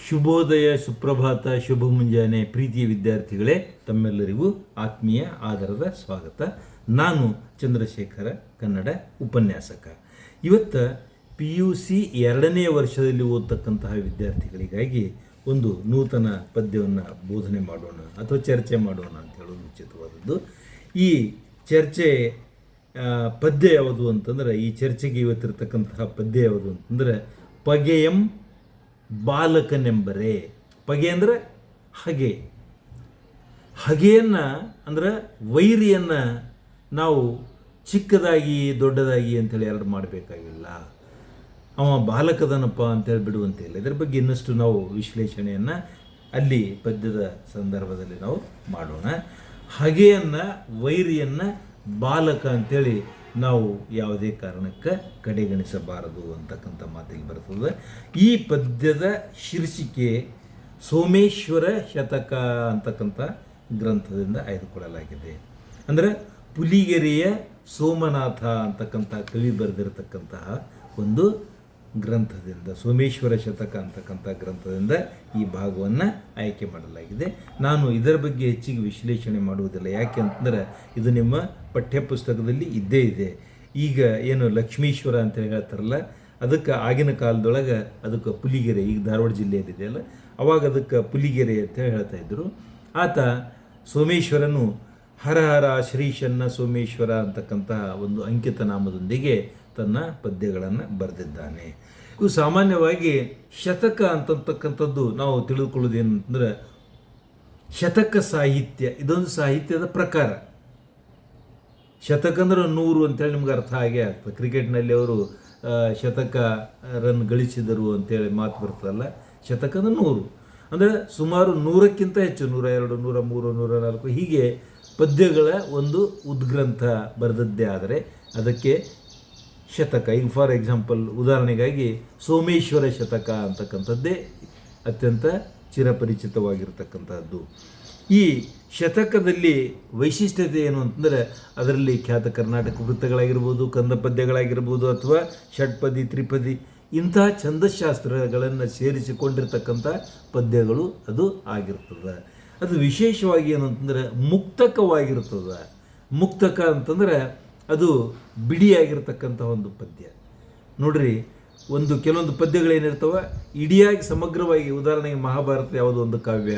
ಶುಭೋದಯ, ಸುಪ್ರಭಾತ, ಶುಭ ಮುಂಜಾನೆ ಪ್ರೀತಿಯ ವಿದ್ಯಾರ್ಥಿಗಳೇ, ತಮ್ಮೆಲ್ಲರಿಗೂ ಆತ್ಮೀಯ ಆದರದ ಸ್ವಾಗತ. ನಾನು ಚಂದ್ರಶೇಖರ, ಕನ್ನಡ ಉಪನ್ಯಾಸಕ. ಇವತ್ತು PUC 2ನೇ ವರ್ಷದಲ್ಲಿ ಓದ್ತಕ್ಕಂತಹ ವಿದ್ಯಾರ್ಥಿಗಳಿಗಾಗಿ ಒಂದು ನೂತನ ಪದ್ಯವನ್ನು ಬೋಧನೆ ಮಾಡೋಣ ಅಥವಾ ಚರ್ಚೆ ಮಾಡೋಣ ಅಂತ ಹೇಳೋದು ಉಚಿತವಾದದ್ದು. ಈ ಚರ್ಚೆ ಪದ್ಯ ಯಾವುದು ಅಂತಂದ್ರೆ, ಈ ಚರ್ಚೆಗೆ ಇವತ್ತಿರ್ತಕ್ಕಂತಹ ಪದ್ಯ ಯಾವುದು ಅಂತಂದ್ರೆ, ಪಗೆಯಂ ಬಾಲಕನೆಂಬರೆ. ಪಗೆ ಅಂದರೆ ಹಗೆ. ಹಗೆಯನ್ನು ಅಂದ್ರೆ ವೈರಿಯನ್ನು ನಾವು ಚಿಕ್ಕದಾಗಿ ದೊಡ್ಡದಾಗಿ ಅಂಥೇಳಿ ಎರಡು ಮಾಡಬೇಕಾಗಿಲ್ಲ. ಅವ ಬಾಲಕದನಪ್ಪ ಅಂತೇಳಿ ಬಿಡುವಂತಿಲ್ಲ. ಇದರ ಬಗ್ಗೆ ಇನ್ನಷ್ಟು ನಾವು ವಿಶ್ಲೇಷಣೆಯನ್ನು ಅಲ್ಲಿ ಪದ್ಯದ ಸಂದರ್ಭದಲ್ಲಿ ನಾವು ಮಾಡೋಣ. ಹಗೆಯನ್ನು, ವೈರಿಯನ್ನು ಬಾಲಕ ಅಂತೇಳಿ ನಾವು ಯಾವುದೇ ಕಾರಣಕ್ಕೆ ಕಡೆಗಣಿಸಬಾರದು ಅಂತಕ್ಕಂಥ ಮಾತಿಗೆ ಬರ್ತದೆ. ಈ ಪದ್ಯದ ಶೀರ್ಷಿಕೆ ಸೋಮೇಶ್ವರ ಶತಕ ಅಂತಕ್ಕಂಥ ಗ್ರಂಥದಿಂದ ಆಯ್ದುಕೊಳ್ಳಲಾಗಿದೆ. ಅಂದರೆ ಪುಲಿಗೆರೆಯ ಸೋಮನಾಥ ಅಂತಕ್ಕಂಥ ಕವಿ ಬರೆದಿರತಕ್ಕಂತಹ ಒಂದು ಗ್ರಂಥದಿಂದ, ಸೋಮೇಶ್ವರ ಶತಕ ಅಂತಕ್ಕಂಥ ಗ್ರಂಥದಿಂದ ಈ ಭಾಗವನ್ನು ಆಯ್ಕೆ ಮಾಡಲಾಗಿದೆ. ನಾನು ಇದರ ಬಗ್ಗೆ ಹೆಚ್ಚಿಗೆ ವಿಶ್ಲೇಷಣೆ ಮಾಡುವುದಿಲ್ಲ. ಯಾಕೆ ಅಂತಂದರೆ ಇದು ನಿಮ್ಮ ಪಠ್ಯಪುಸ್ತಕದಲ್ಲಿ ಇದ್ದೇ ಇದೆ. ಈಗ ಏನು ಲಕ್ಷ್ಮೀಶ್ವರ ಅಂತ ಹೇಳ್ತಾರಲ್ಲ, ಅದಕ್ಕೆ ಆಗಿನ ಕಾಲದೊಳಗೆ ಅದಕ್ಕೆ ಪುಲಿಗೆರೆ, ಈಗ ಧಾರವಾಡ ಜಿಲ್ಲೆಯಲ್ಲಿದೆಯಲ್ಲ, ಅವಾಗ ಅದಕ್ಕೆ ಪುಲಿಗೆರೆ ಅಂತ ಹೇಳ್ತಾ ಇದ್ದರು. ಆತ ಸೋಮೇಶ್ವರನು ಹರ ಹರ ಶ್ರೀಶನ್ನ ಸೋಮೇಶ್ವರ ಅಂತಕ್ಕಂಥ ಒಂದು ಅಂಕಿತ ನಾಮದೊಂದಿಗೆ ತನ್ನ ಪದ್ಯಗಳನ್ನು ಬರೆದಿದ್ದಾನೆ. ಇವು ಸಾಮಾನ್ಯವಾಗಿ ಶತಕ ಅಂತಕ್ಕಂಥದ್ದು ನಾವು ತಿಳಿದುಕೊಳ್ಳೋದೇನಂತಂದ್ರೆ, ಶತಕ ಸಾಹಿತ್ಯ, ಇದೊಂದು ಸಾಹಿತ್ಯದ ಪ್ರಕಾರ. ಶತಕ ಅಂದ್ರೆ 100 ಅಂತೇಳಿ ನಿಮ್ಗೆ ಅರ್ಥ ಆಗೇ ಆಗ್ತದೆ. ಕ್ರಿಕೆಟ್ನಲ್ಲಿ ಅವರು ಶತಕ ರನ್ ಗಳಿಸಿದರು ಅಂತೇಳಿ ಮಾತು ಬರ್ತದಲ್ಲ, ಶತಕ ಅಂದ್ರೆ 100 ಅಂದರೆ ಸುಮಾರು 100ಕ್ಕಿಂತ ಹೆಚ್ಚು, 102, 103, 104 ಹೀಗೆ ಪದ್ಯಗಳ ಒಂದು ಉದ್ಗ್ರಂಥ ಬರೆದದ್ದೇ ಆದರೆ ಅದಕ್ಕೆ ಶತಕ. ಈಗ ಫಾರ್ ಎಕ್ಸಾಂಪಲ್, ಉದಾಹರಣೆಗಾಗಿ ಸೋಮೇಶ್ವರ ಶತಕ ಅಂತಕ್ಕಂಥದ್ದೇ ಅತ್ಯಂತ ಚಿರಪರಿಚಿತವಾಗಿರ್ತಕ್ಕಂಥದ್ದು. ಈ ಶತಕದಲ್ಲಿ ವೈಶಿಷ್ಟ್ಯತೆ ಏನು ಅಂತಂದರೆ, ಅದರಲ್ಲಿ ಖ್ಯಾತ ಕರ್ನಾಟಕ ವೃತ್ತಗಳಾಗಿರ್ಬೋದು, ಕಂದ ಪದ್ಯಗಳಾಗಿರ್ಬೋದು, ಅಥವಾ ಷಟ್ಪದಿ, ತ್ರಿಪದಿ ಇಂತಹ ಛಂದಶಾಸ್ತ್ರಗಳನ್ನು ಸೇರಿಸಿಕೊಂಡಿರ್ತಕ್ಕಂಥ ಪದ್ಯಗಳು ಅದು ಆಗಿರ್ತದೆ. ಅದು ವಿಶೇಷವಾಗಿ ಏನು ಅಂತಂದರೆ ಮುಕ್ತಕವಾಗಿರ್ತದೆ. ಮುಕ್ತಕ ಅಂತಂದರೆ ಅದು ಬಿಡಿಯಾಗಿರ್ತಕ್ಕಂಥ ಒಂದು ಪದ್ಯ. ನೋಡ್ರಿ, ಕೆಲವೊಂದು ಪದ್ಯಗಳೇನಿರ್ತವೆ ಇಡಿಯಾಗಿ ಸಮಗ್ರವಾಗಿ, ಉದಾಹರಣೆಗೆ ಮಹಾಭಾರತ ಯಾವುದೋ ಒಂದು ಕಾವ್ಯ,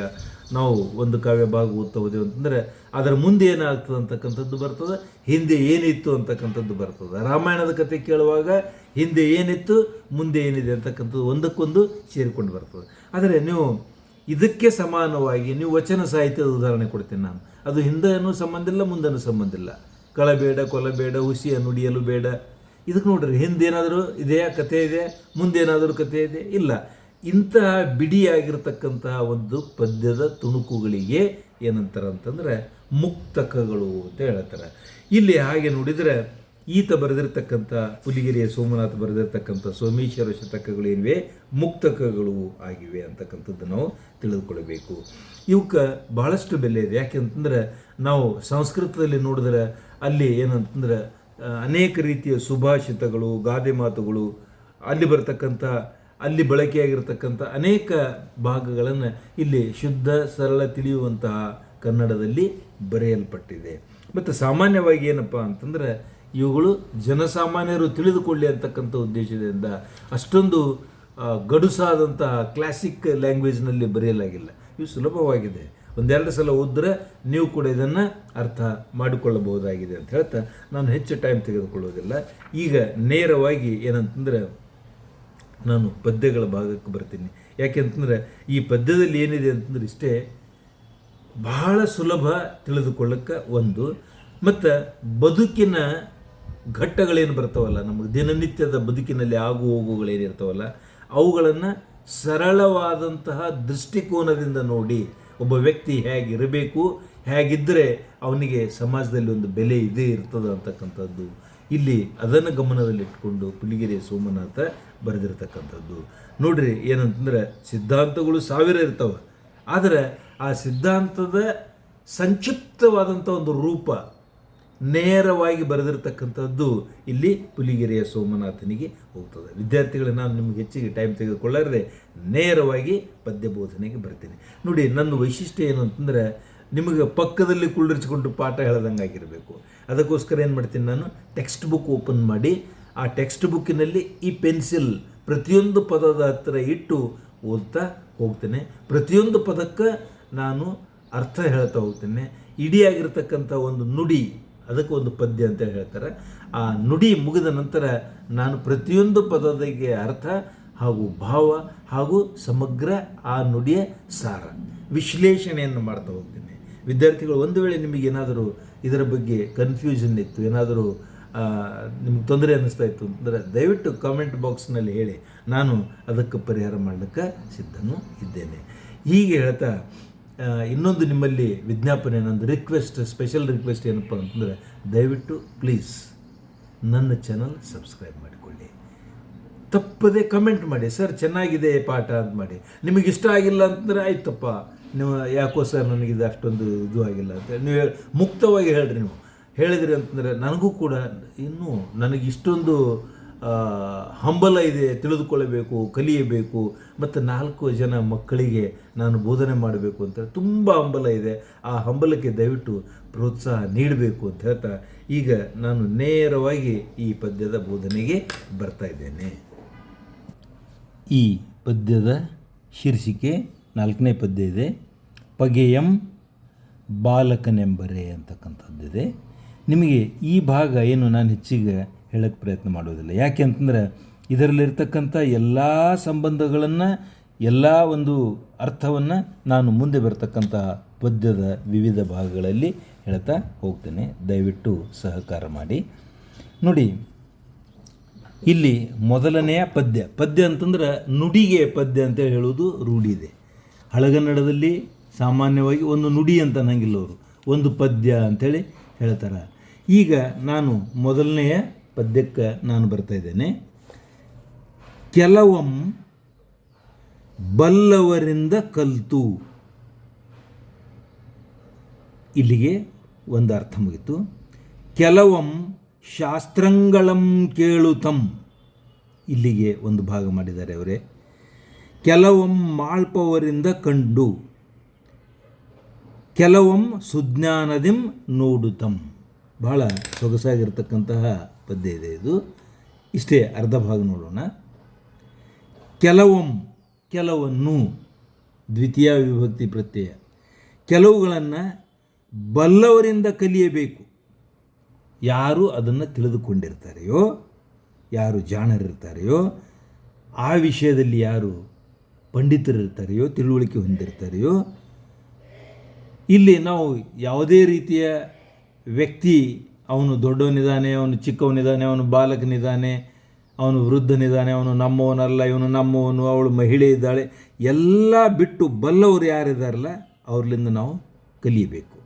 ನಾವು ಒಂದು ಕಾವ್ಯ ಭಾಗ ಓದ್ತಾ ಹೋದೆವು ಅಂತಂದರೆ ಅದರ ಮುಂದೆ ಏನಾಗ್ತದೆ ಅಂತಕ್ಕಂಥದ್ದು ಬರ್ತದೆ, ಹಿಂದೆ ಏನಿತ್ತು ಅಂತಕ್ಕಂಥದ್ದು ಬರ್ತದೆ. ರಾಮಾಯಣದ ಕಥೆ ಕೇಳುವಾಗ ಹಿಂದೆ ಏನಿತ್ತು, ಮುಂದೆ ಏನಿದೆ ಅಂತಕ್ಕಂಥದ್ದು ಒಂದಕ್ಕೊಂದು ಸೇರಿಕೊಂಡು ಬರ್ತದೆ. ಆದರೆ ನೀವು ಇದಕ್ಕೆ ಸಮಾನವಾಗಿ ನೀವು ವಚನ ಸಾಹಿತ್ಯದ ಉದಾಹರಣೆ ಕೊಡ್ತೀನಿ ನಾನು. ಅದು ಹಿಂದೆನೂ ಸಂಬಂಧ ಇಲ್ಲ, ಮುಂದೆನೂ ಸಂಬಂಧ ಇಲ್ಲ. ಕಳಬೇಡ, ಕೊಲಬೇಡ, ಹುಸಿಯ ನುಡಿಯಲು ಬೇಡ. ಇದಕ್ಕೆ ನೋಡ್ರಿ, ಹಿಂದೇನಾದರೂ ಇದೆಯಾ, ಕಥೆ ಇದೆ, ಮುಂದೇನಾದರೂ ಕಥೆ ಇದೆ, ಇಲ್ಲ. ಇಂತಹ ಬಿಡಿಯಾಗಿರ್ತಕ್ಕಂತಹ ಒಂದು ಪದ್ಯದ ತುಣುಕುಗಳಿಗೆ ಏನಂತಾರೆ ಅಂತಂದರೆ ಮುಕ್ತಕಗಳು ಅಂತ ಹೇಳ್ತಾರೆ. ಇಲ್ಲಿ ಹಾಗೆ ನೋಡಿದರೆ ಈತ ಬರೆದಿರ್ತಕ್ಕಂಥ ಪುಲಿಗೆರೆಯ ಸೋಮನಾಥ ಬರೆದಿರ್ತಕ್ಕಂಥ ಸೋಮೇಶ್ವರ ಶತಕಗಳು ಏನಿವೆ ಮುಕ್ತಕಗಳು ಆಗಿವೆ ಅಂತಕ್ಕಂಥದ್ದು ನಾವು ತಿಳಿದುಕೊಳ್ಬೇಕು. ಇವಕ್ಕೆ ಬಹಳಷ್ಟು ಬೆಲೆ ಇದೆ. ಯಾಕೆಂತಂದ್ರೆ ನಾವು ಸಂಸ್ಕೃತದಲ್ಲಿ ನೋಡಿದ್ರೆ ಅಲ್ಲಿ ಏನಂತಂದ್ರೆ ಅನೇಕ ರೀತಿಯ ಸುಭಾಷಿತಗಳು, ಗಾದೆ ಮಾತುಗಳು, ಅಲ್ಲಿ ಬಳಕೆಯಾಗಿರ್ತಕ್ಕಂಥ ಅನೇಕ ಭಾಗಗಳನ್ನು ಇಲ್ಲಿ ಶುದ್ಧ ಸರಳ ತಿಳಿಯುವಂತಹ ಕನ್ನಡದಲ್ಲಿ ಬರೆಯಲ್ಪಟ್ಟಿದೆ. ಮತ್ತು ಸಾಮಾನ್ಯವಾಗಿ ಏನಪ್ಪ ಅಂತಂದರೆ ಇವುಗಳು ಜನಸಾಮಾನ್ಯರು ತಿಳಿದುಕೊಳ್ಳಿ ಅಂತಕ್ಕಂಥ ಉದ್ದೇಶದಿಂದ ಅಷ್ಟೊಂದು ಗಡುಸಾದಂತಹ ಕ್ಲಾಸಿಕ್ ಲ್ಯಾಂಗ್ವೇಜ್ನಲ್ಲಿ ಬರೆಯಲಾಗಿಲ್ಲ. ಇವು ಸುಲಭವಾಗಿದೆ. ಒಂದೆರಡು ಸಲ ಓದಿದ್ರೆ ನೀವು ಕೂಡ ಇದನ್ನು ಅರ್ಥ ಮಾಡಿಕೊಳ್ಳಬಹುದಾಗಿದೆ ಅಂತ ಹೇಳ್ತಾ ನಾನು ಹೆಚ್ಚು ಟೈಮ್ ತೆಗೆದುಕೊಳ್ಳೋದಿಲ್ಲ. ಈಗ ನೇರವಾಗಿ ಏನಂತಂದರೆ ನಾನು ಪದ್ಯಗಳ ಭಾಗಕ್ಕೆ ಬರ್ತೀನಿ. ಯಾಕೆಂತಂದರೆ ಈ ಪದ್ಯದಲ್ಲಿ ಏನಿದೆ ಅಂತಂದ್ರೆ ಇಷ್ಟೇ, ಬಹಳ ಸುಲಭ ತಿಳಿದುಕೊಳ್ಳಕ್ಕೆ ಒಂದು, ಮತ್ತು ಬದುಕಿನ ಘಟ್ಟಗಳೇನು ಬರ್ತಾವಲ್ಲ, ನಮಗೆ ದಿನನಿತ್ಯದ ಬದುಕಿನಲ್ಲಿ ಆಗು ಹೋಗುಗಳೇನಿರ್ತಾವಲ್ಲ ಅವುಗಳನ್ನು ಸರಳವಾದಂತಹ ದೃಷ್ಟಿಕೋನದಿಂದ ನೋಡಿ ಒಬ್ಬ ವ್ಯಕ್ತಿ ಹೇಗಿರಬೇಕು, ಹೇಗಿದ್ದರೆ ಅವನಿಗೆ ಸಮಾಜದಲ್ಲಿ ಒಂದು ಬೆಲೆ ಇದೇ ಇರ್ತದೆ ಅಂತಕ್ಕಂಥದ್ದು ಇಲ್ಲಿ ಅದನ್ನು ಗಮನದಲ್ಲಿಟ್ಕೊಂಡು ಪುಲಿಗೆರೆಯ ಸೋಮನಾಥ ಬರೆದಿರ್ತಕ್ಕಂಥದ್ದು. ನೋಡ್ರಿ, ಏನಂತಂದ್ರೆ ಸಿದ್ಧಾಂತಗಳು 1000 ಇರ್ತವೆ, ಆದರೆ ಆ ಸಿದ್ಧಾಂತದ ಸಂಕ್ಷಿಪ್ತವಾದಂಥ ಒಂದು ರೂಪ ನೇರವಾಗಿ ಬರೆದಿರ್ತಕ್ಕಂಥದ್ದು ಇಲ್ಲಿ ಪುಲಿಗೆರೆಯ ಸೋಮನಾಥನಿಗೆ ಹೋಗ್ತದೆ. ವಿದ್ಯಾರ್ಥಿಗಳು, ನಾನು ನಿಮಗೆ ಹೆಚ್ಚಿಗೆ ಟೈಮ್ ತೆಗೆದುಕೊಳ್ಳಾರದೆ ನೇರವಾಗಿ ಪದ್ಯ ಬೋಧನೆಗೆ ಬರ್ತೀನಿ. ನೋಡಿ, ನನ್ನ ವೈಶಿಷ್ಟ್ಯ ಏನು ಅಂತಂದರೆ, ನಿಮಗೆ ಪಕ್ಕದಲ್ಲಿ ಕುಳ್ಳಿರಿಸಿಕೊಂಡು ಪಾಠ ಹೇಳ್ದಂಗೆ ಆಗಿರಬೇಕು. ಅದಕ್ಕೋಸ್ಕರ ಏನು ಮಾಡ್ತೀನಿ, ನಾನು ಟೆಕ್ಸ್ಟ್ ಬುಕ್ ಓಪನ್ ಮಾಡಿ ಆ ಟೆಕ್ಸ್ಟ್ ಬುಕ್ಕಿನಲ್ಲಿ ಈ ಪೆನ್ಸಿಲ್ ಪ್ರತಿಯೊಂದು ಪದದ ಹತ್ತಿರ ಇಟ್ಟು ಓದ್ತಾ ಹೋಗ್ತೇನೆ. ಪ್ರತಿಯೊಂದು ಪದಕ್ಕೆ ನಾನು ಅರ್ಥ ಹೇಳ್ತಾ ಹೋಗ್ತೇನೆ. ಇಡಿಯಾಗಿರ್ತಕ್ಕಂಥ ಒಂದು ನುಡಿ, ಅದಕ್ಕೆ ಒಂದು ಪದ್ಯ ಅಂತ ಹೇಳ್ತಾರೆ. ಆ ನುಡಿ ಮುಗಿದ ನಂತರ ನಾನು ಪ್ರತಿಯೊಂದು ಪದದಿಗೆ ಅರ್ಥ ಹಾಗೂ ಭಾವ ಹಾಗೂ ಸಮಗ್ರ ಆ ನುಡಿಯ ಸಾರ ವಿಶ್ಲೇಷಣೆಯನ್ನು ಮಾಡ್ತಾ ಹೋಗ್ತೀನಿ. ವಿದ್ಯಾರ್ಥಿಗಳು, ಒಂದು ವೇಳೆ ನಿಮಗೇನಾದರೂ ಇದರ ಬಗ್ಗೆ ಕನ್ಫ್ಯೂಷನ್ ಇತ್ತು, ಏನಾದರೂ ನಿಮ್ಗೆ ತೊಂದರೆ ಅನ್ನಿಸ್ತಾ ಇತ್ತು ಅಂದರೆ ದಯವಿಟ್ಟು ಕಾಮೆಂಟ್ ಬಾಕ್ಸ್ನಲ್ಲಿ ಹೇಳಿ, ನಾನು ಅದಕ್ಕೆ ಪರಿಹಾರ ಮಾಡಲಿಕ್ಕೆ ಸಿದ್ಧನೂ ಇದ್ದೇನೆ. ಹೀಗೆ ಹೇಳ್ತಾ ಇನ್ನೊಂದು ನಿಮ್ಮಲ್ಲಿ ವಿಜ್ಞಾಪನೆ, ನಂದು ರಿಕ್ವೆಸ್ಟ್, ಸ್ಪೆಷಲ್ ರಿಕ್ವೆಸ್ಟ್ ಏನಪ್ಪ ಅಂತಂದರೆ, ದಯವಿಟ್ಟು ಪ್ಲೀಸ್ ನನ್ನ ಚಾನಲ್ ಸಬ್ಸ್ಕ್ರೈಬ್ ಮಾಡಿಕೊಳ್ಳಿ. ತಪ್ಪದೇ ಕಮೆಂಟ್ ಮಾಡಿ, ಸರ್ ಚೆನ್ನಾಗಿದೆ ಪಾಠ ಅಂತ ಮಾಡಿ. ನಿಮಗೆ ಇಷ್ಟ ಆಗಿಲ್ಲ ಅಂತಂದರೆ ಆಯ್ತಪ್ಪ, ನೀವು ಯಾಕೋ ಸರ್ ನನಗಿದು ಅಷ್ಟೊಂದು ಇದು ಆಗಿಲ್ಲ ಅಂತ ನೀವು ಮುಕ್ತವಾಗಿ ಹೇಳ್ರಿ. ನೀವು ಹೇಳಿದ್ರಿ ಅಂತಂದರೆ ನನಗೂ ಕೂಡ ಇನ್ನೂ ನನಗೆ ಇಷ್ಟೊಂದು ಹಂಬಲ ಇದೆ, ತಿಳಿದುಕೊಳ್ಳಬೇಕು, ಕಲಿಯಬೇಕು, ಮತ್ತು 4 ಜನ ಮಕ್ಕಳಿಗೆ ನಾನು ಬೋಧನೆ ಮಾಡಬೇಕು ಅಂತ ತುಂಬ ಹಂಬಲ ಇದೆ. ಆ ಹಂಬಲಕ್ಕೆ ದಯವಿಟ್ಟು ಪ್ರೋತ್ಸಾಹ ನೀಡಬೇಕು ಅಂತ ಹೇಳ್ತಾ ಈಗ ನಾನು ನೇರವಾಗಿ ಈ ಪದ್ಯದ ಬೋಧನೆಗೆ ಬರ್ತಾ ಇದ್ದೇನೆ. ಈ ಪದ್ಯದ ಶೀರ್ಷಿಕೆ 4ನೇ ಪದ್ಯ ಇದೆ, ಪಗೆಯಂ ಬಾಲಕನೆಂಬರೆ ಅಂತಕ್ಕಂಥದ್ದಿದೆ. ನಿಮಗೆ ಈ ಭಾಗ ಏನು ನಾನು ಹೆಚ್ಚಿಗೆ ಹೇಳೋಕ್ಕೆ ಪ್ರಯತ್ನ ಮಾಡೋದಿಲ್ಲ. ಯಾಕೆ ಅಂತಂದರೆ ಇದರಲ್ಲಿರ್ತಕ್ಕಂಥ ಎಲ್ಲ ಸಂಬಂಧಗಳನ್ನು, ಎಲ್ಲ ಒಂದು ಅರ್ಥವನ್ನು ನಾನು ಮುಂದೆ ಬರ್ತಕ್ಕಂಥ ಪದ್ಯದ ವಿವಿಧ ಭಾಗಗಳಲ್ಲಿ ಹೇಳ್ತಾ ಹೋಗ್ತೇನೆ. ದಯವಿಟ್ಟು ಸಹಕಾರ ಮಾಡಿ. ನೋಡಿ, ಇಲ್ಲಿ ಮೊದಲನೆಯ ಪದ್ಯ ಅಂತಂದ್ರೆ ನುಡಿಗೆ ಪದ್ಯ ಅಂತೇಳಿ ಹೇಳೋದು ರೂಢಿ ಇದೆ. ಹಳಗನ್ನಡದಲ್ಲಿ ಸಾಮಾನ್ಯವಾಗಿ ಒಂದು ನುಡಿ ಅಂತ ಅನ್ನಂಗಿಲ್ಲ, ಅವರು ಒಂದು ಪದ್ಯ ಅಂಥೇಳಿ ಹೇಳ್ತಾರೆ. ಈಗ ನಾನು ಮೊದಲನೆಯ ಪದ್ಯಕ್ಕೆ ನಾನು ಬರ್ತಾ ಇದ್ದೇನೆ. ಕೆಲವಂ ಬಲ್ಲವರಿಂದ ಕಲ್ತು, ಇಲ್ಲಿಗೆ ಒಂದು ಅರ್ಥ ಮುಗಿತು. ಕೆಲವಂ ಶಾಸ್ತ್ರಂಗಳಂ ಕೇಳುತಂ, ಇಲ್ಲಿಗೆ ಒಂದು ಭಾಗ ಮಾಡಿದ್ದಾರೆ ಅವರೇ. ಕೆಲವಂ ಮಾಳ್ಪವರಿಂದ ಕಂಡು, ಕೆಲವಂ ಸುಜ್ಞಾನದಿಂ ನೋಡುತಂ. ಬಹಳ ಸೊಗಸಾಗಿರ್ತಕ್ಕಂತಹ ಪದ್ಯ ಇದೆ ಇದು. ಇಷ್ಟೇ ಅರ್ಧ ಭಾಗ ನೋಡೋಣ. ಕೆಲವಂ, ಕೆಲವನ್ನು, ದ್ವಿತೀಯ ವಿಭಕ್ತಿ ಪ್ರತ್ಯಯ. ಕೆಲವುಗಳನ್ನು ಬಲ್ಲವರಿಂದ ಕಲಿಯಬೇಕು. ಯಾರು ಅದನ್ನು ತಿಳಿದುಕೊಂಡಿರ್ತಾರೆಯೋ, ಯಾರು ಜಾಣರಿರ್ತಾರೆಯೋ, ಆ ವಿಷಯದಲ್ಲಿ ಯಾರು ಪಂಡಿತರಿರ್ತಾರೆಯೋ, ತಿಳುವಳಿಕೆ ಹೊಂದಿರ್ತಾರೆಯೋ. ಇಲ್ಲಿ ನಾವು ಯಾವುದೇ ರೀತಿಯ ವ್ಯಕ್ತಿ, ಅವನು ದೊಡ್ಡವನಿದ್ದಾನೆ, ಅವನು ಚಿಕ್ಕವನಿದ್ದಾನೆ, ಅವನು ಬಾಲಕನಿದ್ದಾನೆ, ಅವನು ವೃದ್ಧನಿದ್ದಾನೆ, ಅವನು ನಮ್ಮವನಲ್ಲ, ಇವನು ನಮ್ಮವನು, ಅವಳು ಮಹಿಳೆ ಇದ್ದಾಳೆ, ಎಲ್ಲ ಬಿಟ್ಟು ಬಲ್ಲವರು ಯಾರಿದ್ದಾರಲ್ಲ ಅವ್ರಲಿಂದ ನಾವು ಕಲಿಯಬೇಕು.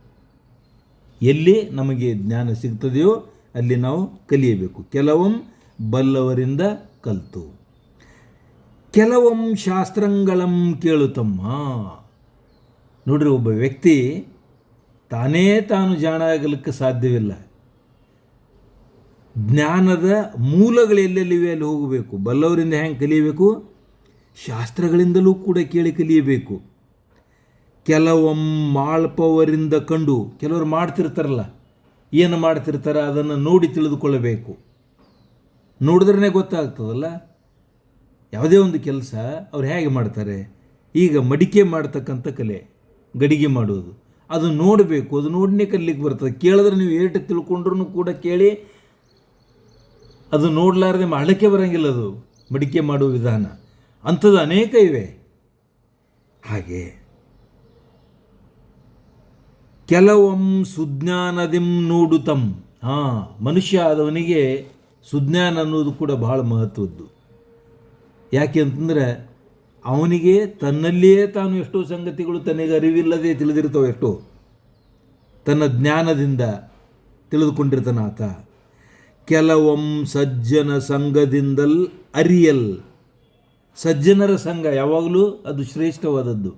ಎಲ್ಲಿ ನಮಗೆ ಜ್ಞಾನ ಸಿಗ್ತದೆಯೋ ಅಲ್ಲಿ ನಾವು ಕಲಿಯಬೇಕು. ಕೆಲವಂ ಬಲ್ಲವರಿಂದ ಕಲಿತು, ಕೆಲವಂ ಶಾಸ್ತ್ರಂಗಳಂ ಕೇಳುತ್ತಮ್ಮ. ನೋಡ್ರಿ, ಒಬ್ಬ ವ್ಯಕ್ತಿ ತಾನೇ ತಾನು ಜಾಣ ಆಗಲಿಕ್ಕೆ ಸಾಧ್ಯವಿಲ್ಲ. ಜ್ಞಾನದ ಮೂಲಗಳು ಎಲ್ಲೆಲ್ಲಿವೆ ಅಲ್ಲಿ ಹೋಗಬೇಕು. ಬಲ್ಲವರಿಂದ ಹೆಂಗೆ ಕಲಿಯಬೇಕು? ಶಾಸ್ತ್ರಗಳಿಂದಲೂ ಕೂಡ ಕೇಳಿ ಕಲಿಯಬೇಕು. ಕೆಲವಂ ಮಾಳ್ಪವರಿಂದ ಕಂಡು, ಕೆಲವರು ಮಾಡ್ತಿರ್ತಾರಲ್ಲ, ಏನು ಮಾಡ್ತಿರ್ತಾರೆ ಅದನ್ನು ನೋಡಿ ತಿಳಿದುಕೊಳ್ಳಬೇಕು. ನೋಡಿದ್ರೇ ಗೊತ್ತಾಗ್ತದಲ್ಲ ಯಾವುದೇ ಒಂದು ಕೆಲಸ ಅವ್ರು ಹೇಗೆ ಮಾಡ್ತಾರೆ. ಈಗ ಮಡಿಕೆ ಮಾಡ್ತಕ್ಕಂಥ ಕಲೆ, ಗಡಿಗೆ ಮಾಡೋದು, ಅದು ನೋಡಬೇಕು, ಅದು ನೋಡನೇ ಕಲಿಲಿಕ್ಕೆ ಬರ್ತದೆ. ಕೇಳಿದ್ರೆ ನೀವು ಏಟು ತಿಳ್ಕೊಂಡ್ರೂ ಕೂಡ ಕೇಳಿ ಅದು ನೋಡಲಾರದೆ ಮಾಡಲಿಕ್ಕೆ ಬರೋಂಗಿಲ್ಲ. ಅದು ಮಡಿಕೆ ಮಾಡುವ ವಿಧಾನ ಅಂಥದ್ದು ಅನೇಕ ಇವೆ. ಹಾಗೆ ಕೆಲವಂ ಸುಜ್ಞಾನದಿಂ ನೋಡುತಂ. ಮನುಷ್ಯ ಆದವನಿಗೆ ಸುಜ್ಞಾನ ಅನ್ನೋದು ಕೂಡ ಬಹಳ ಮಹತ್ವದ್ದು. ಯಾಕೆ ಅಂತಂದರೆ ಅವನಿಗೆ ತನ್ನಲ್ಲಿಯೇ ತಾನು ಎಷ್ಟೋ ಸಂಗತಿಗಳು ತನಗೆ ಅರಿವಿಲ್ಲದೆ ತಿಳಿದಿರ್ತವೆ, ಎಷ್ಟೋ ತನ್ನ ಜ್ಞಾನದಿಂದ ತಿಳಿದುಕೊಂಡಿರ್ತಾನೆ ಆತ. ಕೆಲವಂ ಸಜ್ಜನ ಸಂಘದಿಂದಲ್ ಅರಿಯಲ್. ಸಜ್ಜನರ ಸಂಘ ಯಾವಾಗಲೂ ಅದು ಶ್ರೇಷ್ಠವಾದದ್ದು.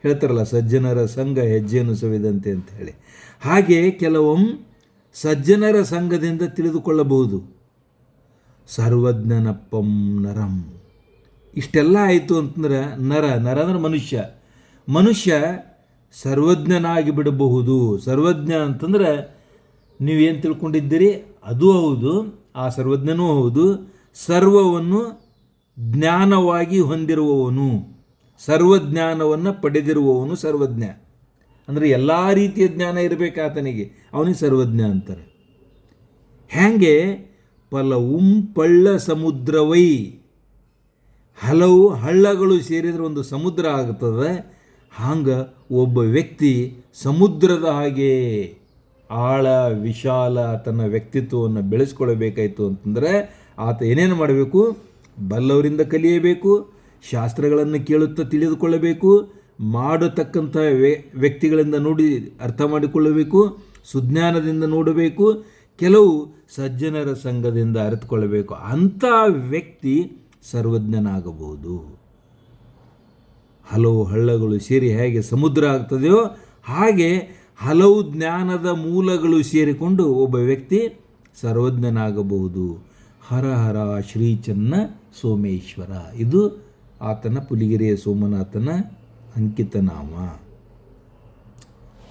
ಹೇಳ್ತಾರಲ್ಲ, ಸಜ್ಜನರ ಸಂಘ ಹೆಜ್ಜೆಯನ್ನು ಸವಿದಂತೆ ಅಂತ ಹೇಳಿ. ಹಾಗೆ ಕೆಲವಂ ಸಜ್ಜನರ ಸಂಘದಿಂದ ತಿಳಿದುಕೊಳ್ಳಬಹುದು. ಸರ್ವಜ್ಞನಪ್ಪಂ ನರಂ. ಇಷ್ಟೆಲ್ಲ ಆಯಿತು ಅಂತಂದ್ರೆ ನರ ಅಂದ್ರೆ ಮನುಷ್ಯ ಸರ್ವಜ್ಞನಾಗಿ ಬಿಡಬಹುದು. ಸರ್ವಜ್ಞ ಅಂತಂದ್ರೆ ನೀವೇನು ತಿಳ್ಕೊಂಡಿದ್ದೀರಿ ಅದು ಹೌದು, ಆ ಸರ್ವಜ್ಞನೂ ಹೌದು. ಸರ್ವವನ್ನು ಜ್ಞಾನವಾಗಿ ಹೊಂದಿರುವವನು, ಸರ್ವಜ್ಞಾನವನ್ನು ಪಡೆದಿರುವವನು ಸರ್ವಜ್ಞ. ಅಂದರೆ ಎಲ್ಲ ರೀತಿಯ ಜ್ಞಾನ ಇರಬೇಕು ಆತನಿಗೆ, ಅವನಿಗೆ ಸರ್ವಜ್ಞ ಅಂತಾರೆ. ಹೇಗೆ ಫಲವುಂ ಪಳ್ಳ ಸಮುದ್ರವೈ, ಹಲವು ಹಳ್ಳಗಳು ಸೇರಿದರೆ ಒಂದು ಸಮುದ್ರ ಆಗ್ತದೆ. ಹಂಗೆ ಒಬ್ಬ ವ್ಯಕ್ತಿ ಸಮುದ್ರದ ಹಾಗೆ ಆಳ ವಿಶಾಲ ತನ್ನ ವ್ಯಕ್ತಿತ್ವವನ್ನು ಬೆಳೆಸ್ಕೊಳ್ಬೇಕಾಯಿತು ಅಂತಂದರೆ ಆತ ಏನೇನು ಮಾಡಬೇಕು? ಬಲ್ಲವರಿಂದ ಕಲಿಯಬೇಕು, ಶಾಸ್ತ್ರಗಳನ್ನು ಕೇಳುತ್ತಾ ತಿಳಿದುಕೊಳ್ಳಬೇಕು, ಮಾಡತಕ್ಕಂಥ ವ್ಯಕ್ತಿಗಳಿಂದ ನೋಡಿ ಅರ್ಥ ಮಾಡಿಕೊಳ್ಳಬೇಕು, ಸುಜ್ಞಾನದಿಂದ ನೋಡಬೇಕು, ಕೆಲವು ಸಜ್ಜನರ ಸಂಘದಿಂದ ಅರಿತುಕೊಳ್ಳಬೇಕು. ಅಂಥ ವ್ಯಕ್ತಿ ಸರ್ವಜ್ಞನಾಗಬಹುದು. ಹಲವು ಹಳ್ಳಗಳು ಸೇರಿ ಹೇಗೆ ಸಮುದ್ರ ಆಗ್ತದೆಯೋ ಹಾಗೆ ಹಲವು ಜ್ಞಾನದ ಮೂಲಗಳು ಸೇರಿಕೊಂಡು ಒಬ್ಬ ವ್ಯಕ್ತಿ ಸರ್ವಜ್ಞನಾಗಬಹುದು. ಹರ ಹರ ಶ್ರೀ ಚನ್ನ ಸೋಮೇಶ್ವರ, ಇದು ಆತನ ಪುಲಿಗೆರೆಯ ಸೋಮನಾಥನ ಅಂಕಿತ ನಾಮ.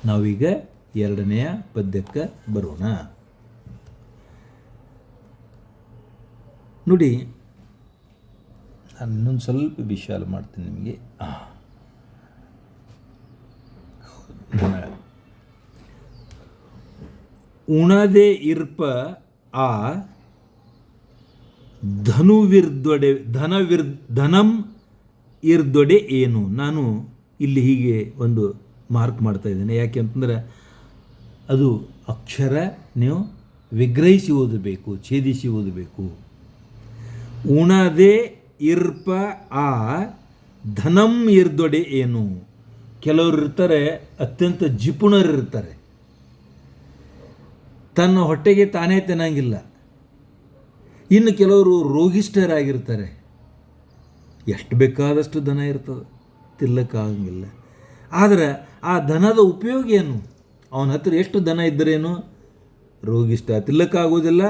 ನಾವೀಗ ಎರಡನೆಯ ಪದ್ಯಕ್ಕೆ ಬರೋಣ. ನೋಡಿ, ನಾನು ಇನ್ನೊಂದು ಸ್ವಲ್ಪ ವಿಶಾಲ ಮಾಡ್ತೀನಿ ನಿಮಗೆ. ಉಣದೆ ಇರ್ಪ ಆ ಧನಂ ಇರ್ದೊಡೆ ಏನು. ನಾನು ಇಲ್ಲಿ ಹೀಗೆ ಒಂದು ಮಾರ್ಕ್ ಮಾಡ್ತಾ ಇದ್ದೇನೆ. ಯಾಕೆ ಅಂತಂದರೆ ಅದು ಅಕ್ಷರ ನೀವು ವಿಗ್ರಹಿಸಿ ಓದಬೇಕು, ಛೇದಿಸಿ ಓದಬೇಕು. ಉಣದೆ ಇರ್ಪ ಆ ಧನಂ ಇರ್ದೊಡೆ ಏನು. ಕೆಲವರು ಇರ್ತಾರೆ ಅತ್ಯಂತ ಜಿಪುಣರಿರ್ತಾರೆ, ತನ್ನ ಹೊಟ್ಟೆಗೆ ತಾನೇ ತಿನ್ನಂಗಿಲ್ಲ. ಇನ್ನು ಕೆಲವರು ರೋಗಿಷ್ಠರಾಗಿರ್ತಾರೆ, ಎಷ್ಟು ಬೇಕಾದಷ್ಟು ದನ ಇರ್ತದೆ, ತಿನ್ನಕ್ಕಾಗಂಗಿಲ್ಲ. ಆದರೆ ಆ ದನದ ಉಪಯೋಗ ಏನು? ಅವನ ಹತ್ರ ಎಷ್ಟು ದನ ಇದ್ದರೇನು ರೋಗಿಷ್ಠ, ತಿನ್ನಕ್ಕಾಗೋದಿಲ್ಲ.